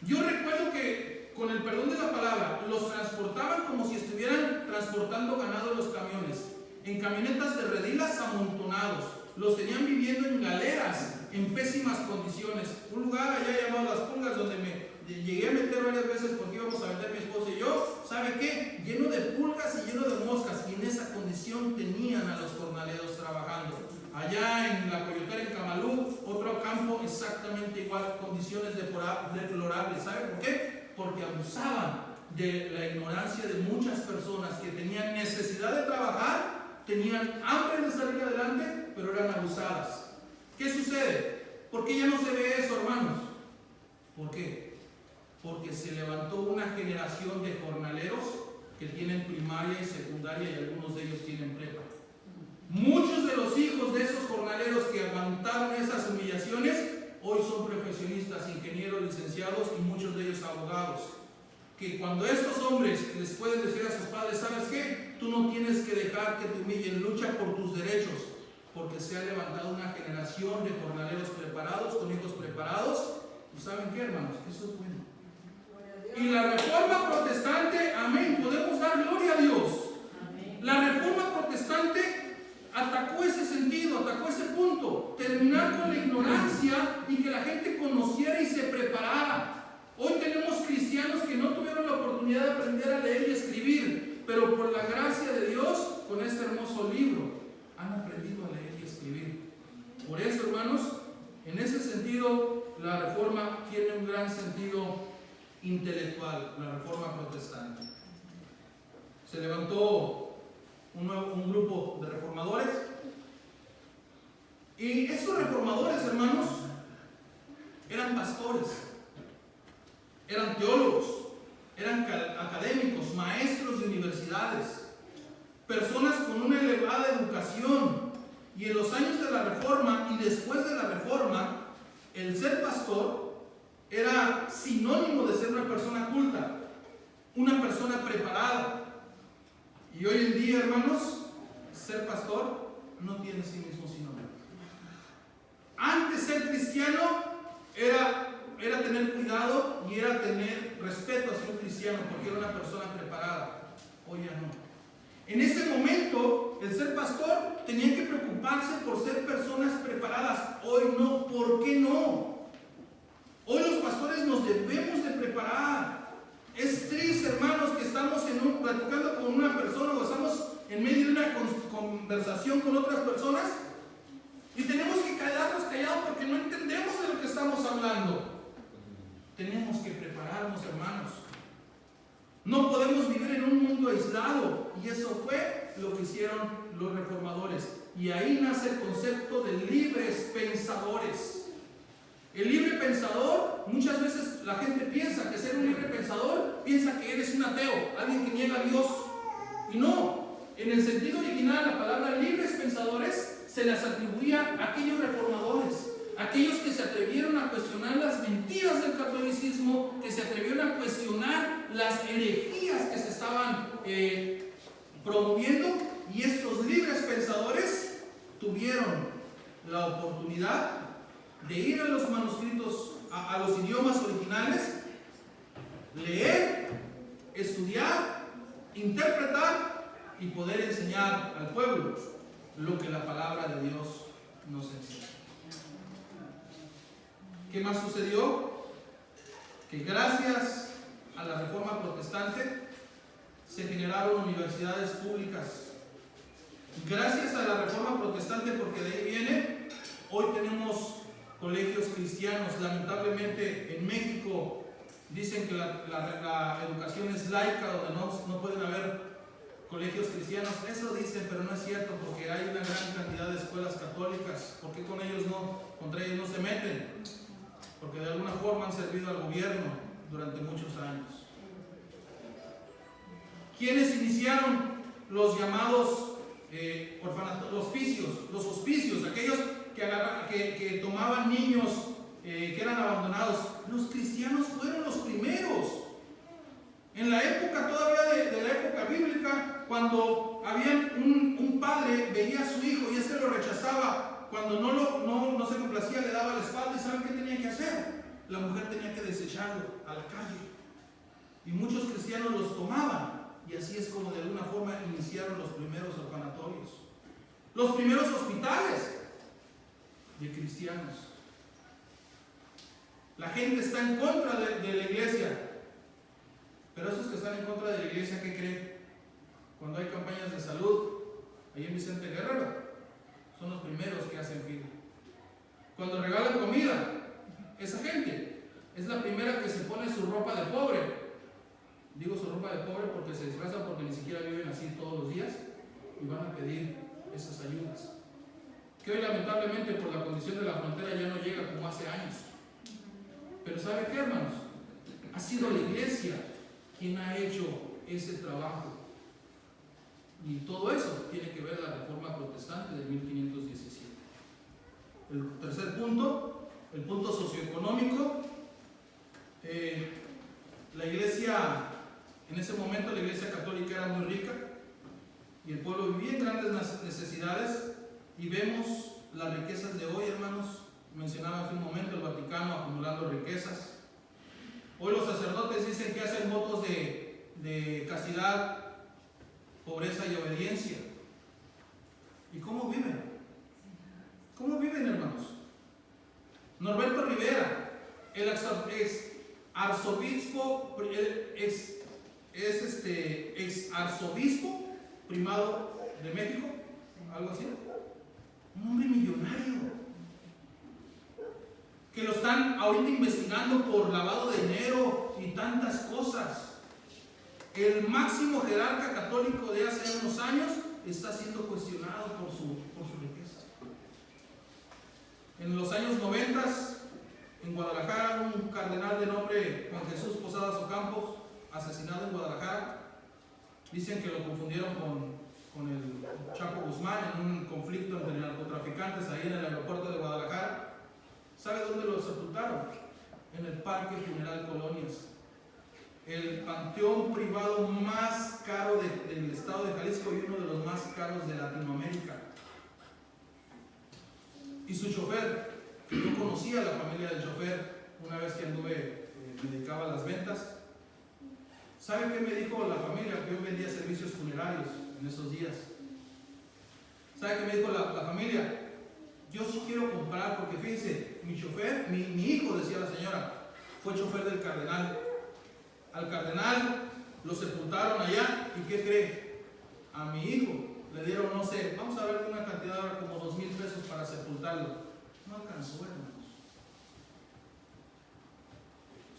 Yo recuerdo que, con el perdón de la palabra, los transportaban como si estuvieran transportando ganado en los camiones, en camionetas de redilas amontonados. Los tenían viviendo en galeras, en pésimas condiciones. Un lugar allá llamado Las Pulgas, donde me llegué a meter varias veces porque íbamos a vender mi esposa y yo, ¿sabe qué? Lleno de pulgas y lleno de moscas. Y en esa condición tenían a los jornaleros trabajando. Allá en La Coyotera, en Camalú, otro campo exactamente igual, condiciones deplorables. ¿Sabe por qué? Porque abusaban de la ignorancia de muchas personas que tenían necesidad de trabajar, tenían hambre de salir adelante, pero eran abusadas. ¿Qué sucede? ¿Por qué ya no se ve eso, hermanos? ¿Por qué? Porque se levantó una generación de jornaleros que tienen primaria y secundaria y algunos de ellos tienen prepa. Muchos de los hijos de esos jornaleros que aguantaron esas humillaciones hoy son profesionistas, ingenieros, licenciados y muchos de ellos abogados. Que cuando estos hombres les pueden decir a sus padres, ¿sabes qué? Tú no tienes que dejar que te humillen, lucha por tus derechos, porque se ha levantado una generación de jornaleros preparados, con hijos preparados. ¿Y saben qué, hermanos? Eso es bueno. Y la reforma protestante, amén, podemos dar gloria a Dios. Amén. La reforma protestante atacó ese sentido, atacó ese punto, terminar con la ignorancia y que la gente conociera y se preparara. Hoy tenemos cristianos que no tuvieron la oportunidad de aprender a leer y escribir, pero por la gracia de Dios, con este hermoso libro, han aprendido a leer y escribir. Por eso, hermanos, en ese sentido, la reforma tiene un gran sentido intelectual, la reforma protestante. Se levantó un grupo de reformadores, y esos reformadores, hermanos, eran pastores, eran teólogos, eran académicos, maestros de universidades, personas con una elevada educación. Y en los años de la Reforma y después de la Reforma, el ser pastor era sinónimo de ser una persona culta, una persona preparada. Y hoy en día, hermanos, ser pastor no tiene sí mismo sinónimo. Antes ser cristiano era tener cuidado y era tener respeto hacia un cristiano porque era una persona preparada. Hoy ya no. En ese momento, el ser pastor tenía que preocuparse por ser personas preparadas. Hoy no. ¿Por qué no? Hoy los pastores nos debemos de preparar. Es triste, hermanos, que estamos platicando con una persona o estamos en medio de una conversación con otras personas y tenemos que quedarnos callados porque no entendemos de lo que estamos hablando. Tenemos que prepararnos, hermanos. No podemos vivir en un mundo aislado, y eso fue lo que hicieron los reformadores. Y ahí nace el concepto de libres pensadores. El libre pensador, muchas veces la gente piensa que ser un libre pensador, piensa que eres un ateo, alguien que niega a Dios. Y no, en el sentido original, la palabra libres pensadores se las atribuía a aquellos reformadores, aquellos que se atrevieron a cuestionar las mentiras del catolicismo, que se atrevieron a cuestionar las herejías que se estaban promoviendo, y estos libres pensadores tuvieron la oportunidad de ir a los manuscritos, a los idiomas originales, leer, estudiar, interpretar y poder enseñar al pueblo lo que la palabra de Dios nos enseña. ¿Qué más sucedió? Que gracias a la Reforma Protestante se generaron universidades públicas. Gracias a la Reforma Protestante, porque de ahí viene, hoy tenemos colegios cristianos. Lamentablemente en México dicen que la educación es laica, donde no pueden haber colegios cristianos. Eso dicen, pero no es cierto, porque hay una gran cantidad de escuelas católicas. ¿Por qué contra ellos no se meten? Porque de alguna forma han servido al gobierno durante muchos años. ¿Quiénes iniciaron los llamados los hospicios, aquellos que tomaban niños que eran abandonados. Los cristianos fueron los primeros. En la época todavía de la época bíblica, cuando había un padre, veía a su hijo y este lo rechazaba, cuando no se complacía, le daba la espalda. ¿Y saben qué tenía que hacer? La mujer tenía que desecharlo a la calle. Y muchos cristianos los tomaban. Y así es como de alguna forma iniciaron los primeros orfanatorios, los primeros hospitales de cristianos. La gente está en contra de la iglesia. Pero esos que están en contra de la iglesia, ¿qué creen? Cuando hay campañas de salud, ahí en Vicente Guerrero, son los primeros que hacen fila. Cuando regalan comida, esa gente es la primera que se pone su ropa de pobre. Digo su ropa de pobre porque se disfrazan, porque ni siquiera viven así todos los días y van a pedir esas ayudas. Que hoy lamentablemente por la condición de la frontera ya no llega como hace años. Pero ¿sabe qué, hermanos? Ha sido la iglesia quien ha hecho ese trabajo. Y todo eso tiene que ver la Reforma Protestante de 1517. El tercer punto, el punto socioeconómico. La iglesia, en ese momento la iglesia católica era muy rica y el pueblo vivía en grandes necesidades, y vemos las riquezas de hoy, hermanos. Mencionaba hace un momento el Vaticano acumulando riquezas. Hoy los sacerdotes dicen que hacen votos de castidad, pobreza y obediencia. ¿Y cómo viven? ¿Cómo viven, hermanos? Norberto Rivera, el ex arzobispo, ex arzobispo primado de México, algo así, un hombre millonario, que lo están ahorita investigando por lavado de dinero y tantas cosas. El máximo jerarca católico de hace unos años está siendo cuestionado por su riqueza. En los años 90, en Guadalajara, un cardenal de nombre Juan Jesús Posadas Ocampos, asesinado en Guadalajara. Dicen que lo confundieron con el Chapo Guzmán en un conflicto entre narcotraficantes ahí en el aeropuerto de Guadalajara. ¿Sabe dónde lo sepultaron? En el Parque General Colonias, el panteón privado más caro del estado de Jalisco y uno de los más caros de Latinoamérica. Y su chofer, que yo conocía a la familia del chofer una vez que anduve, me dedicaba a las ventas. ¿Sabe qué me dijo la familia? Que yo vendía servicios funerarios en esos días. ¿Sabe qué me dijo la familia? Yo sí quiero comprar, porque fíjense, mi chofer, mi hijo, decía la señora, fue chofer del cardenal. Al cardenal lo sepultaron allá, ¿y qué cree? A mi hijo le dieron, no sé, vamos a ver una cantidad ahora como 2,000 pesos para sepultarlo. No alcanzó, hermanos.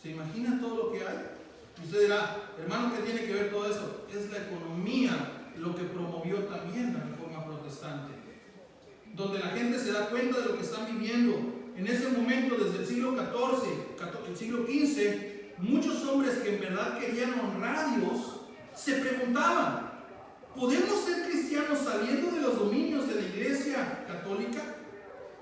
¿Se imagina todo lo que hay? Y usted dirá, hermano, ¿qué tiene que ver todo eso? Es la economía lo que promovió también la Reforma Protestante, donde la gente se da cuenta de lo que están viviendo. En ese momento, desde el siglo XIV, el siglo XV, muchos hombres que en verdad querían honrar a Dios se preguntaban, ¿podemos ser cristianos saliendo de los dominios de la iglesia católica?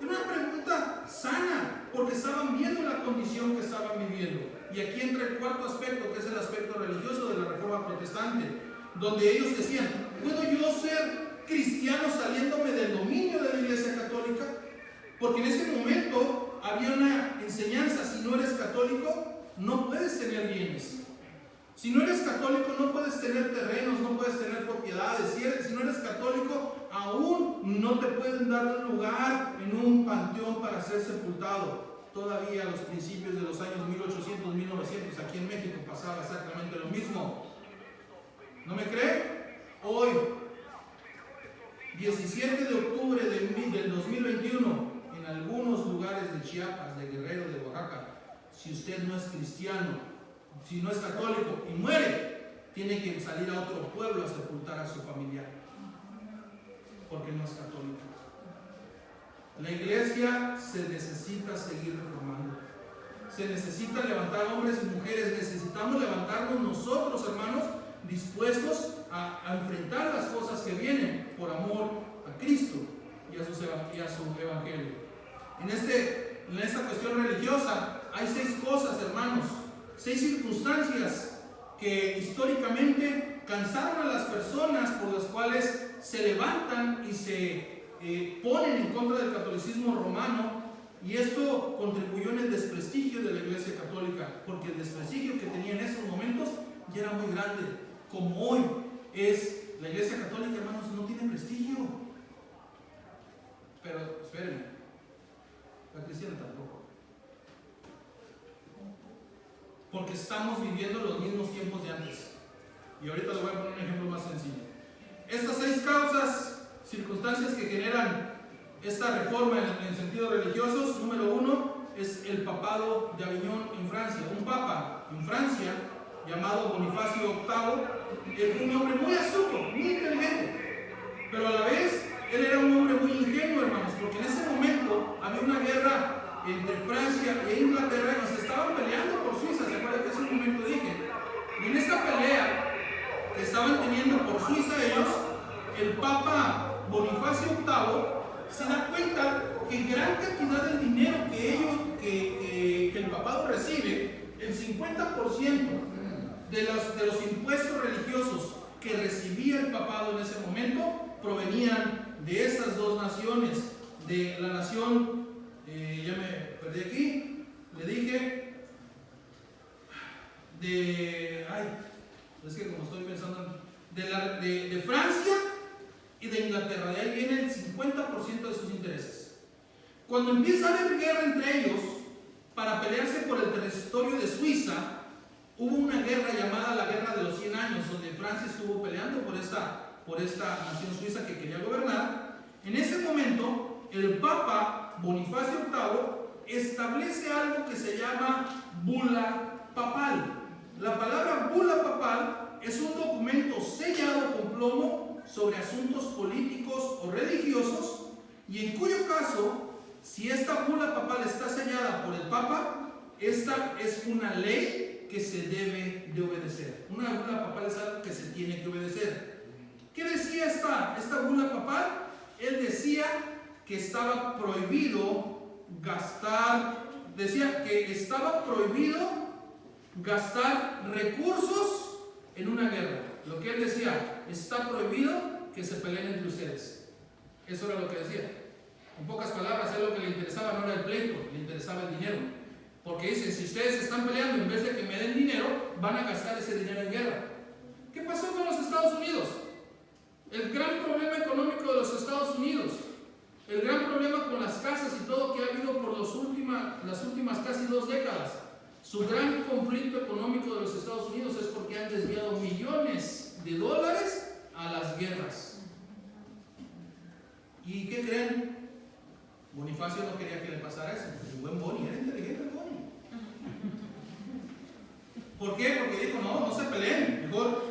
Era una pregunta sana, porque estaban viendo la condición que estaban viviendo. Y aquí entra el cuarto aspecto, que es el aspecto religioso de la Reforma Protestante, donde ellos decían, ¿puedo yo ser cristiano saliéndome del dominio de la iglesia católica? Porque en ese momento había una enseñanza: si no eres católico, no puedes tener bienes. Si no eres católico, no puedes tener terrenos, no puedes tener propiedades. Si no eres católico, aún no te pueden dar un lugar en un panteón para ser sepultado. Todavía a los principios de los años 1800, 1900, aquí en México pasaba exactamente lo mismo. ¿No me cree? Hoy, 17 de octubre del 2021, en algunos lugares de Chiapas, de Guerrero, de Oaxaca, si usted no es cristiano, si no es católico y muere, tiene que salir a otro pueblo a sepultar a su familiar, porque no es católico. La iglesia se necesita seguir reformando. Se necesita levantar hombres y mujeres. Necesitamos levantarnos nosotros, hermanos, dispuestos a enfrentar las cosas que vienen por amor a Cristo y a su evangelio. En esta cuestión religiosa hay 6 cosas, hermanos, 6 circunstancias que históricamente cansaron a las personas, por las cuales se levantan y se ponen en contra del catolicismo romano, y esto contribuyó en el desprestigio de la Iglesia Católica, porque el desprestigio que tenía en esos momentos ya era muy grande. Como hoy es la Iglesia Católica, hermanos, no tiene prestigio. Pero espérenme, la cristiana tampoco, porque estamos viviendo los mismos tiempos de antes. Y ahorita les voy a poner un ejemplo más sencillo. Estas 6 causas, circunstancias que generan esta reforma en sentidos religiosos. Número 1 es el papado de Aviñón en Francia. Un papa en Francia llamado Bonifacio VIII era un hombre muy astuto, muy inteligente, pero a la vez él era un hombre muy ingenuo, hermanos, porque en ese momento había una guerra entre Francia e Inglaterra y se estaban peleando por Suiza. ¿Se acuerdan que hace un momento dije? Y en esta pelea que estaban teniendo por Suiza ellos, el Papa Bonifacio VIII se da cuenta que gran cantidad del dinero que el papado recibe, el 50% de los impuestos religiosos que recibía el papado en ese momento, provenían de estas 2 naciones, de la nación, ya me perdí aquí, le dije, es que como estoy pensando, de Francia y de Inglaterra. De ahí viene el 50% de sus intereses. Cuando empieza a haber guerra entre ellos para pelearse por el territorio de Suiza, hubo una guerra llamada la Guerra de los 100 años, donde Francia estuvo peleando por esta nación suiza que quería gobernar. En ese momento, el Papa Bonifacio VIII establece algo que se llama bula papal. La palabra bula papal es un documento sellado con plomo sobre asuntos políticos o religiosos, y en cuyo caso, si esta bula papal está sellada por el Papa, esta es una ley que se debe de obedecer. Una bula papal es algo que se tiene que obedecer. ¿Qué decía esta bula papal? Él decía que estaba prohibido gastar recursos en una guerra. Lo que él decía, está prohibido que se peleen entre ustedes. Eso era lo que decía. En pocas palabras, a él lo que le interesaba no era el pleito, le interesaba el dinero. Porque dicen, si ustedes están peleando, en vez de que me den dinero, van a gastar ese dinero en guerra. ¿Qué pasó con los Estados Unidos? El gran problema económico de los Estados Unidos, el gran problema con las casas y todo que ha habido por las últimas casi 2 décadas. Su gran conflicto económico de los Estados Unidos es porque han desviado millones de dólares a las guerras. ¿Y qué creen? Bonifacio no quería que le pasara eso. El buen Boni, era inteligente el Boni. ¿Por qué? Porque dijo, no se peleen, mejor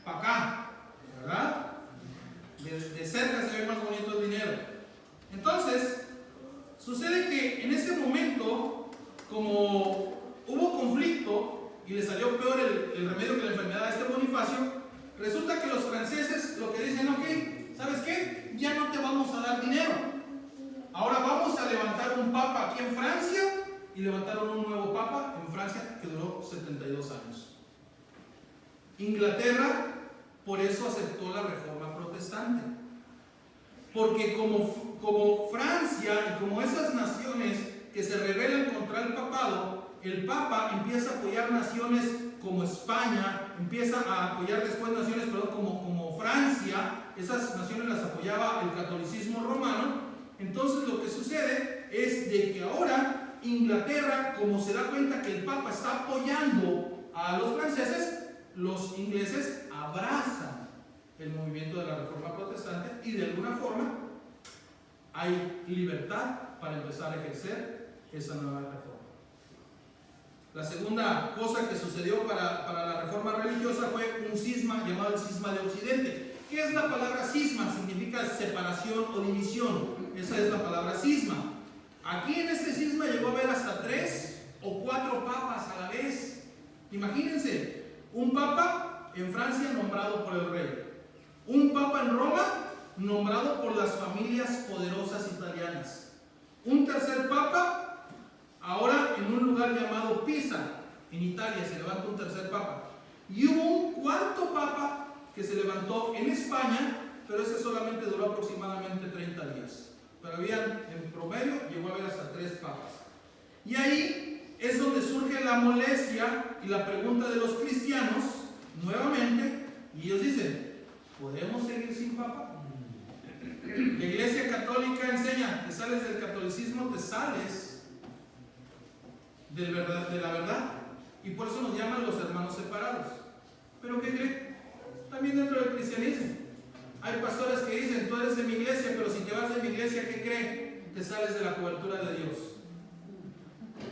para acá, ¿verdad? De cerca se ve más bonito el dinero. Entonces, sucede que en ese momento, como hubo conflicto y le salió peor el remedio que la enfermedad a este Bonifacio, resulta que los franceses lo que dicen, ok, ¿sabes qué? Ya no te vamos a dar dinero. Ahora vamos a levantar un papa aquí en Francia, y levantaron un nuevo papa en Francia que duró 72 años. Inglaterra por eso aceptó la reforma protestante, porque como Francia y como esas naciones que se rebelan contra el papado, el papa empieza a apoyar naciones como España, empieza a apoyar después naciones, como Francia. Esas naciones las apoyaba el catolicismo romano. Entonces lo que sucede es de que ahora Inglaterra, como se da cuenta que el Papa está apoyando a los franceses, los ingleses abrazan el movimiento de la Reforma Protestante y de alguna forma hay libertad para empezar a ejercer esa nueva reforma. La segunda cosa que sucedió para la reforma religiosa fue un cisma llamado el cisma de Occidente. ¿Qué es la palabra cisma? Significa separación o división. Esa es la palabra cisma. Aquí en este cisma llegó a haber hasta 3 o 4 papas a la vez. Imagínense, un papa en Francia nombrado por el rey. Un papa en Roma nombrado por las familias poderosas italianas. Un tercer papa, ahora en un lugar llamado Pisa, en Italia, se levanta un tercer papa. Y hubo un cuarto papa que se levantó en España, pero ese solamente duró aproximadamente 30 días. Pero habían, en promedio, llegó a haber hasta 3 papas. Y ahí es donde surge la molestia y la pregunta de los cristianos, nuevamente, y ellos dicen, ¿podemos seguir sin papa? La Iglesia Católica enseña, te sales del catolicismo, te sales de la verdad, y por eso nos llaman los hermanos separados. ¿Pero qué creen? También dentro del cristianismo hay pastores que dicen, tú eres de mi iglesia, pero si te vas de mi iglesia, ¿qué creen? Te sales de la cobertura de Dios.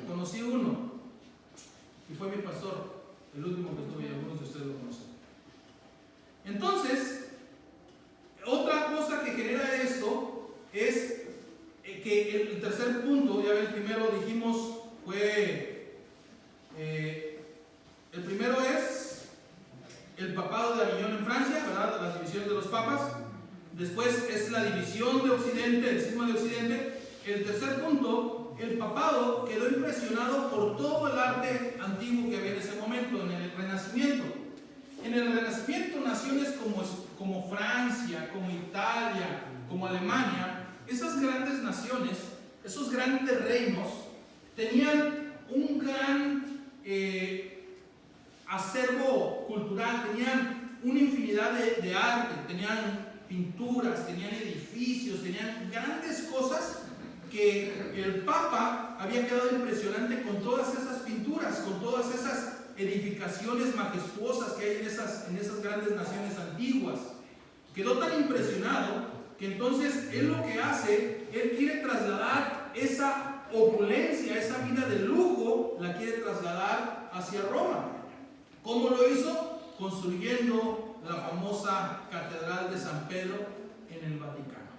Conocí uno, y fue mi pastor, el último que tuve, y algunos de ustedes lo conocen. Entonces, otra cosa que genera esto es que el tercer punto, ya el primero dijimos fue, el primero es el papado de Aviñón en Francia, ¿verdad? Las divisiones de los papas. Después es la división de Occidente, el cisma de Occidente. El tercer punto, el papado quedó impresionado por todo el arte antiguo que había en ese momento, en el Renacimiento. En el Renacimiento, naciones como Francia, como Italia, como Alemania, esas grandes naciones, esos grandes reinos, tenían un gran acervo cultural, tenían una infinidad de arte, tenían pinturas, tenían edificios, tenían grandes cosas que el Papa había quedado impresionante con todas esas pinturas, con todas esas edificaciones majestuosas que hay en esas grandes naciones antiguas. Quedó tan impresionado que entonces él lo que hace, él quiere trasladar esa opulencia, esa vida de lujo, la quiere trasladar hacia Roma. ¿Cómo lo hizo? Construyendo la famosa Catedral de San Pedro en el Vaticano.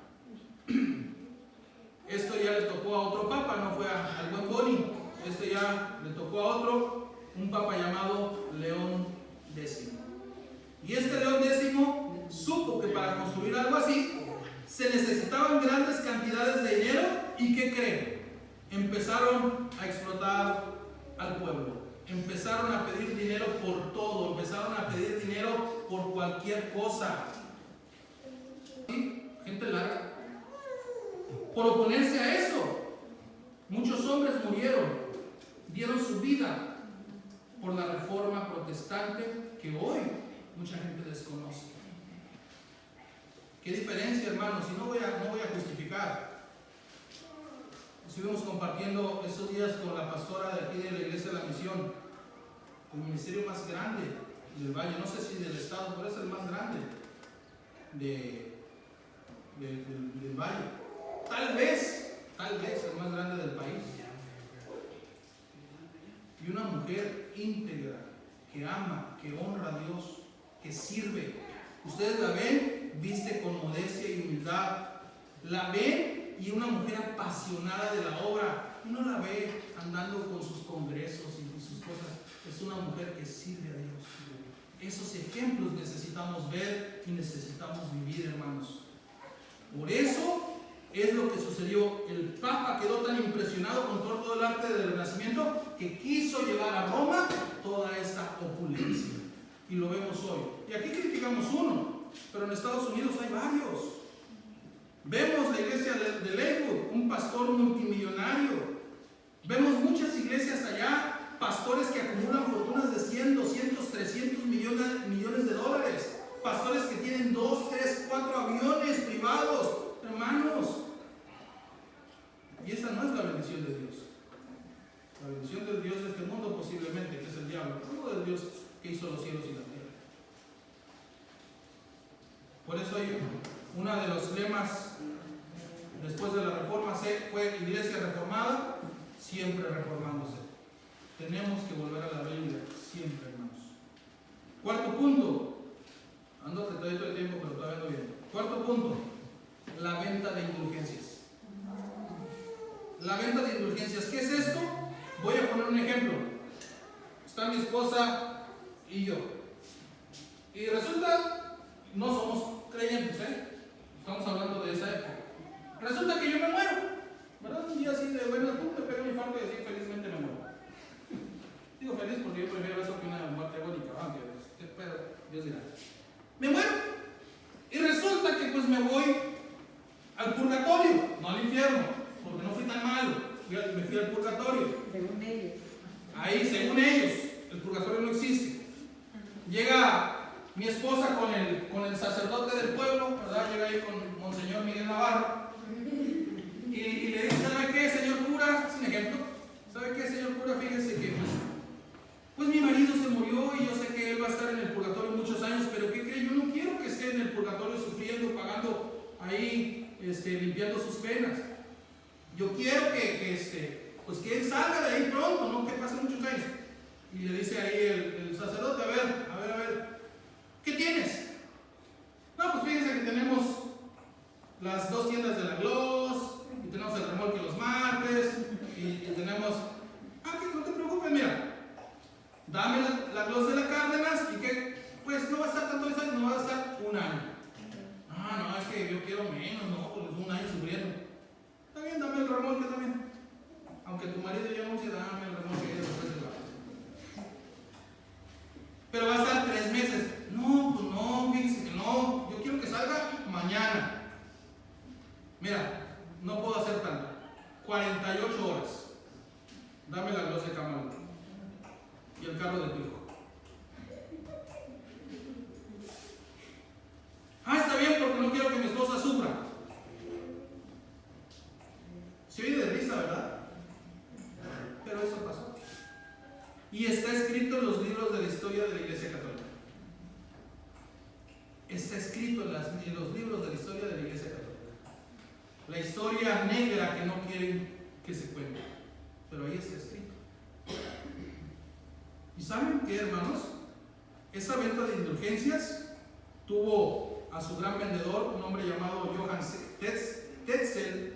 Esto ya le tocó a otro papa, no fue al buen Boni. Esto ya le tocó a otro, un papa llamado León X. Y este León X supo que para construir algo así se necesitaban grandes cantidades de dinero. ¿Y qué creen? Empezaron a explotar al pueblo. Empezaron a pedir dinero por todo, empezaron a pedir dinero por cualquier cosa. ¿Sí? Gente larga. Por oponerse a eso, muchos hombres murieron, dieron su vida por la reforma protestante que hoy mucha gente desconoce. ¿Qué diferencia, hermanos? Y no voy a justificar. Estuvimos compartiendo estos días con la pastora de aquí de la Iglesia de la Misión, el ministerio más grande del Valle, no sé si del estado, pero es el más grande del Valle. Tal vez el más grande del país. Y una mujer íntegra, que ama, que honra a Dios, que sirve. Ustedes la ven, viste con modestia y humildad. La ven y una mujer apasionada de la obra. Uno la ve andando con sus congresos y sus cosas. Es una mujer que sirve a Dios. Esos ejemplos necesitamos ver y necesitamos vivir, hermanos. Por eso es lo que sucedió. El Papa quedó tan impresionado con todo el arte del Renacimiento que quiso llevar a Roma toda esa opulencia. Y lo vemos hoy. Y aquí criticamos uno, pero en Estados Unidos hay varios. Vemos la iglesia de Lakewood, un pastor multimillonario. Vemos muchas iglesias allá, pastores que acumulan fortunas de 100, 200, 300 millones de dólares. Pastores que tienen 2, 3, 4 aviones privados. Hermanos, y esa no es la bendición de Dios. La bendición del Dios de este mundo posiblemente, que es el diablo, pero no del Dios que hizo los cielos y la tierra. Por eso hay uno de los lemas después de la reforma fue Iglesia reformada, siempre reformándose. Tenemos que volver a la Biblia siempre, hermanos. Cuarto punto, ando retadito de tiempo, pero todavía ando bien. Cuarto punto, la venta de indulgencias. La venta de indulgencias, ¿qué es esto? Voy a poner un ejemplo. Está mi esposa y yo. Y resulta, no somos creyentes, estamos hablando de esa época. Resulta que yo me muero, ¿verdad? Un día así de buena, me pego mi infarto y así felizmente me muero. Digo feliz porque yo prefiero eso que una muerte agónica, aunque pero Dios dirá. Me muero. Y resulta que pues me voy al purgatorio, no al infierno, porque no fui tan malo. Me fui al purgatorio. Según ellos. Ahí, según ellos, el purgatorio no existe. Llega mi esposa con el sacerdote del pueblo, ¿verdad? Llega ahí con Monseñor Miguel Navarro. Y le dice, ¿sabe qué, señor cura? Sin ejemplo, ¿sabe qué, señor cura? Fíjese que pues mi marido se murió y yo sé que él va a estar en el purgatorio muchos años, pero ¿qué cree? Yo no quiero que esté en el purgatorio sufriendo, pagando ahí, limpiando sus penas. Yo quiero que él salga de ahí pronto, no que pase muchos años. Y le dice ahí el sacerdote, a ver, ¿qué tienes? No, pues fíjense que tenemos las 2 tiendas de la Gloss, y tenemos el remolque los martes, y tenemos, que no te preocupes, mira, dame la Gloss de la Cárdenas, y que, pues no va a estar tanto ese año, no va a estar un año. No, es que yo quiero menos, no, pues un año sufriendo. Está bien, dame el remolque también. Aunque tu marido ya no se dame el remolque y después se va. Pero va a estar 3 meses. No, pues no, fíjense que no. Yo quiero que salga mañana. Mira, no puedo hacer tanto. 48 horas. Dame la Gloss de Camarón. Y el carro de tu hijo. Está bien porque no quiero que mi esposa sufra. Se oye de risa, ¿verdad? Pero eso pasó. Y está escrito en los libros de la historia de la Iglesia Católica. Está escrito en los libros de la historia de la Iglesia Católica. La historia negra que no quieren que se cuente. Pero ahí está escrito. ¿Y saben qué, hermanos? Esa venta de indulgencias tuvo a su gran vendedor, un hombre llamado Johann Tetzel,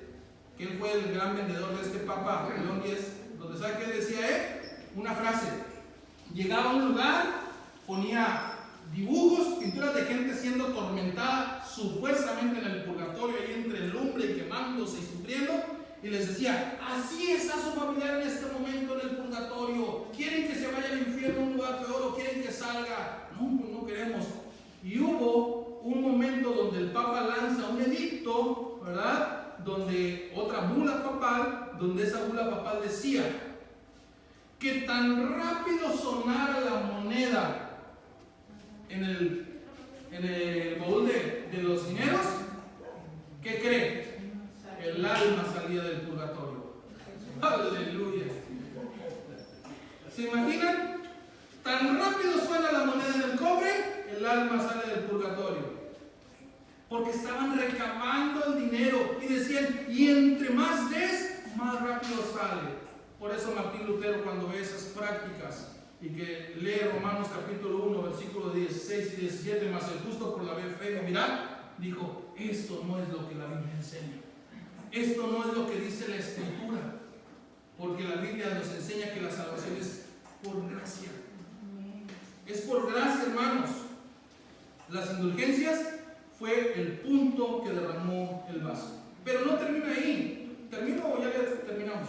que él fue el gran vendedor de este Papa León X, donde ¿sabe qué decía él? Una frase. Llegaba a un lugar, ponía dibujos, pinturas de gente siendo atormentada supuestamente en el purgatorio, ahí entre lumbre y quemándose y sufriendo, y les decía, así está su familiar en este momento en el purgatorio. ¿Quieren que se vaya al infierno, a un lugar peor, o quieren que salga? No, pues no queremos. Y hubo un momento donde el Papa lanza un edicto, ¿verdad? Donde otra bula papal, donde esa bula papal decía que tan rápido sonara la moneda en el baúl de los dineros, ¿qué cree? El alma salía del purgatorio. Aleluya. ¿Se imaginan? Tan rápido suena la moneda en el cobre, el alma sale del purgatorio. Porque estaban recabando el dinero y decían, y entre más des, más rápido sale. Por eso Martín Lutero, cuando ve esas prácticas y que lee Romanos capítulo 1, versículos 16 y 17, más el justo por la fe vivirá, dijo, esto no es lo que la Biblia enseña. Esto no es lo que dice la Escritura. Porque la Biblia nos enseña que la salvación es por gracia. Es por gracia, hermanos. Las indulgencias fue el punto que derramó el vaso. Pero no termina ahí. ¿Termino o ya terminamos?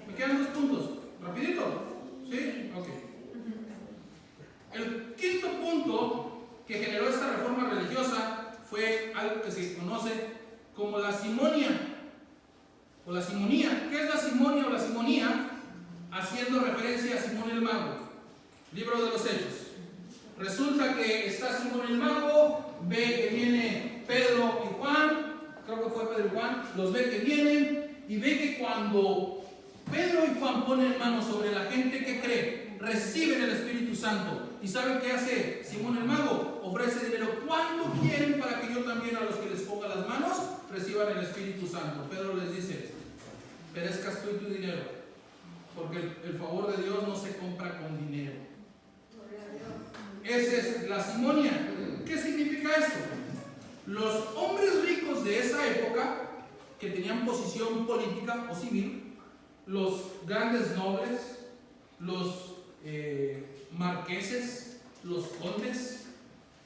Me quedan 2 puntos. ¿Rapidito? ¿Sí? Ok. El quinto punto que generó esta reforma religiosa fue algo que se conoce como la simonia. O la simonía. ¿Qué es la simonia o la simonía? Haciendo referencia a Simón el Mago. Libro de los Hechos. Resulta que está Simón el Mago, ve que viene Pedro y Juan, creo que fue Pedro y Juan, los ve que vienen y ve que cuando Pedro y Juan ponen manos sobre la gente que cree, reciben el Espíritu Santo. ¿Y saben qué hace Simón el Mago? Ofrece dinero. ¿Cuánto quieren para que yo también a los que les ponga las manos reciban el Espíritu Santo? Pedro les dice, perezcas tú y tu dinero, porque el favor de Dios no se compra con dinero. Esa es la simonia. ¿Qué significa esto? Los hombres ricos de esa época, que tenían posición política o civil, los grandes nobles, los marqueses, los condes,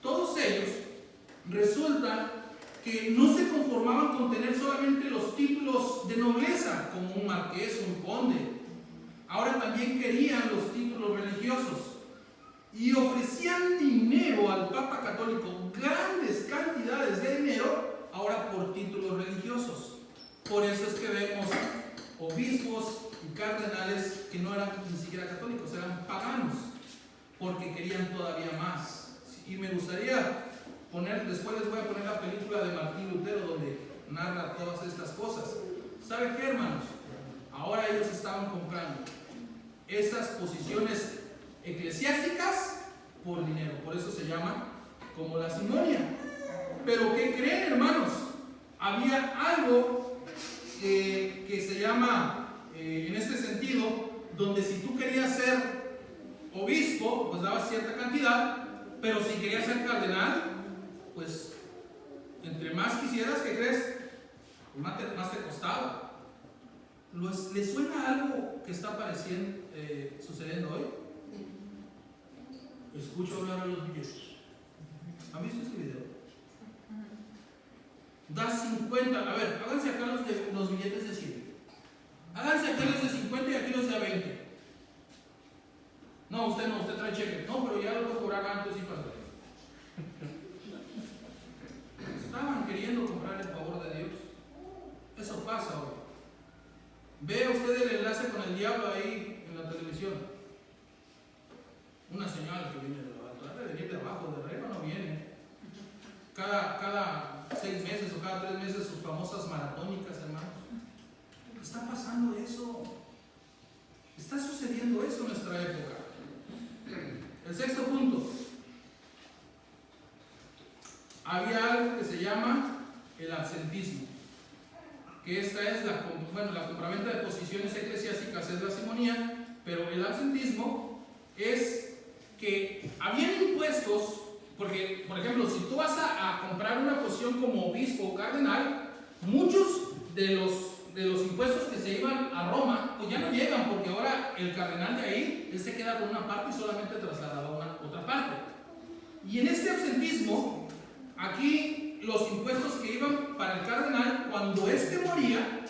todos ellos resulta que no se conformaban con tener solamente los títulos de nobleza, como un marqués o un conde. Ahora también querían los títulos religiosos y ofrecían dinero al Papa Católico, grandes cantidades de dinero, ahora por títulos religiosos. Por eso es que vemos obispos y cardenales que no eran ni siquiera católicos, eran paganos, porque querían todavía más. Y me gustaría poner, después les voy a poner la película de Martín Lutero, donde narra todas estas cosas. ¿Sabe qué, hermanos? Ahora ellos estaban comprando esas posiciones eclesiásticas por dinero, por eso se llama como la simonia. Pero ¿qué creen, hermanos? Había algo que se llama, en este sentido, donde si tú querías ser obispo, pues dabas cierta cantidad, pero si querías ser cardenal, pues entre más quisieras, ¿qué crees? Más te costaba. ¿Les suena algo que está sucediendo hoy? Escucho hablar a los billetes. ¿Han visto este video? Da 50, a ver, háganse acá los billetes de 100. Háganse acá los de 50 y aquí los de 20. No, usted no, usted trae cheque. No, pero ya lo puedo cobrar antes y para. Estaban queriendo comprar el favor de Dios. Eso pasa hoy. Vea usted el enlace con el diablo ahí en la televisión. Una señal que viene de abajo, trata de venir de abajo, de arriba no viene. Cada 6 meses o cada 3 meses sus famosas maratónicas, hermanos. Está pasando eso. Está sucediendo eso en nuestra época. El sexto punto. Había algo que se llama el absentismo, que esta es la compraventa de posiciones eclesiásticas, es la simonía, pero el absentismo es que habían impuestos, porque, por ejemplo, si tú vas a comprar una posición como obispo o cardenal, muchos de los impuestos que se iban a Roma, pues ya no llegan, porque ahora el cardenal de ahí, él se queda con una parte y solamente trasladaba a otra parte. Y en este absentismo, aquí los impuestos que iban para el cardenal, cuando éste moría,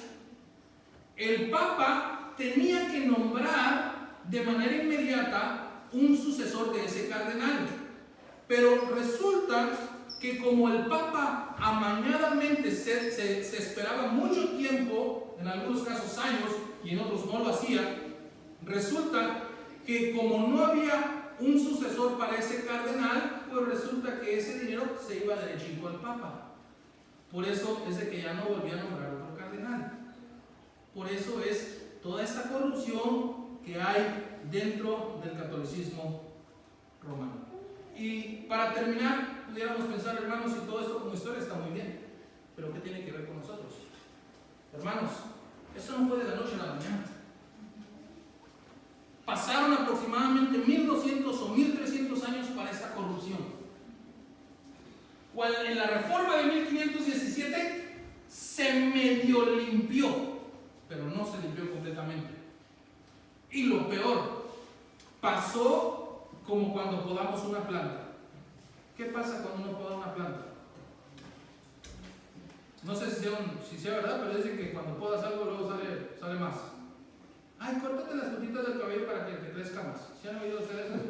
el Papa tenía que nombrar de manera inmediata un sucesor de ese cardenal. Pero resulta que como el Papa amañadamente se esperaba mucho tiempo, en algunos casos años, y en otros no lo hacía, resulta que como no había un sucesor para ese cardenal, pues resulta que ese dinero se iba derechito al Papa. Por eso es de que ya no volvía a nombrar otro cardenal. Por eso es toda esta corrupción que hay dentro del catolicismo romano. Y para terminar, pudiéramos pensar, hermanos, si todo esto como historia está muy bien, pero ¿qué tiene que ver con nosotros? Hermanos, eso no fue de la noche a la mañana. Pasaron aproximadamente 1200 o 1300 años para esta corrupción. Cuando en la reforma de 1517 se medio limpió, pero no se limpió completamente. Y lo peor, pasó como cuando podamos una planta. ¿Qué pasa cuando uno poda una planta? No sé si sea verdad, pero dicen que cuando podas algo luego sale más. Ay, córtate las puntitas del cabello para que te crezca más. ¿Sí han oído ustedes eso?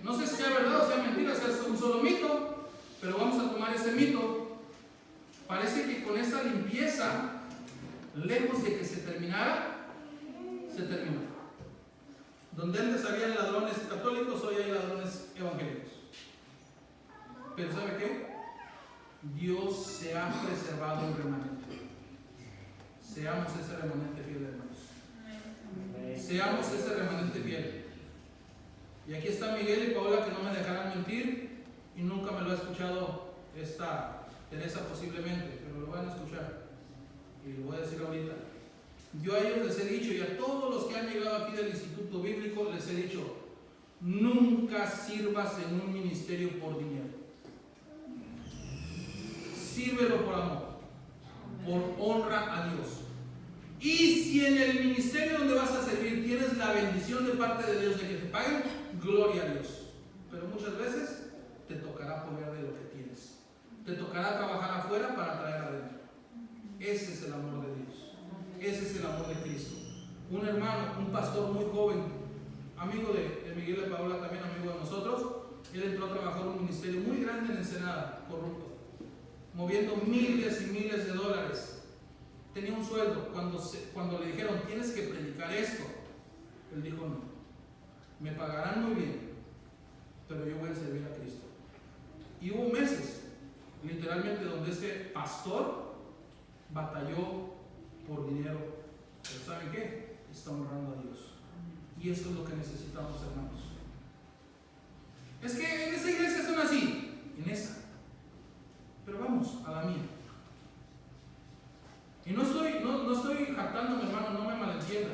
No sé si sea verdad o sea mentira, o sea, es un solo mito, pero vamos a tomar ese mito. Parece que con esa limpieza, lejos de que se terminara, se terminó. Donde antes había ladrones católicos, hoy hay ladrones evangélicos. Pero ¿sabe qué? Dios se ha preservado un remanente. Seamos ese remanente fiel, hermanos. Seamos ese remanente fiel. Y aquí está Miguel y Paola, que no me dejarán mentir, y nunca me lo ha escuchado esta Teresa posiblemente, pero lo van a escuchar. Y lo voy a decir ahorita. Yo a ellos les he dicho, y a todos los que han llegado aquí del Instituto Bíblico, les he dicho, nunca sirvas en un ministerio por dinero. Sírvelo por amor, por honra a Dios. Y si en el ministerio donde vas a servir tienes la bendición de parte de Dios de que te paguen, gloria a Dios. Pero muchas veces te tocará apoyar de lo que tienes. Te tocará trabajar afuera para traer adentro. Ese es el amor de Dios. Ese es el amor de Cristo. Un hermano, un pastor muy joven, amigo de Miguel de Paola, también amigo de nosotros, él entró a trabajar en un ministerio muy grande en Ensenada, corrupto, moviendo miles y miles de dólares. Tenía un sueldo. Cuando le dijeron, tienes que predicar esto, él dijo, no, me pagarán muy bien, pero yo voy a servir a Cristo. Y hubo meses, literalmente, donde este pastor batalló por dinero. Pero ¿saben qué? Está honrando a Dios. Y eso es lo que necesitamos, hermanos. Es que en esa iglesia son así, en esa. Pero vamos a la mía. Y no estoy jactándome, hermano, no me malentienda.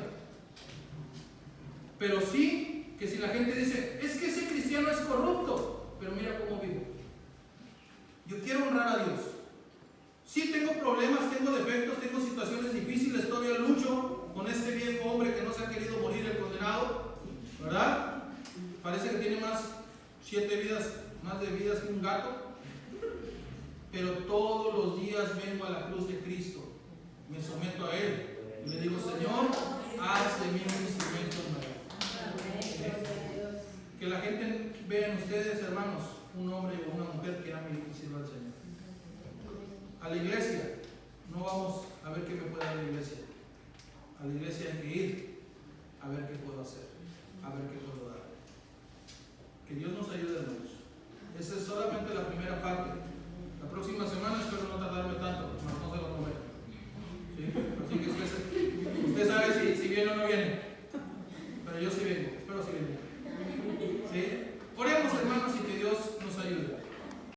Pero sí que si la gente dice, es que ese cristiano es corrupto, pero mira cómo vivo. Yo quiero honrar a Dios. Sí tengo problemas, tengo defectos, tengo situaciones difíciles, todavía lucho con este viejo hombre que no se ha querido morir, el condenado, ¿verdad? Parece que tiene más de vidas que un gato. Pero todos los días vengo a la cruz de Cristo, me someto a Él y le digo, Señor, haz de mí un instrumento nuevo. ¿Sí? Que la gente vea en ustedes, hermanos, un hombre o una mujer que ame y sirva al Señor. A la iglesia, no vamos a ver qué me puede dar la iglesia. A la iglesia hay que ir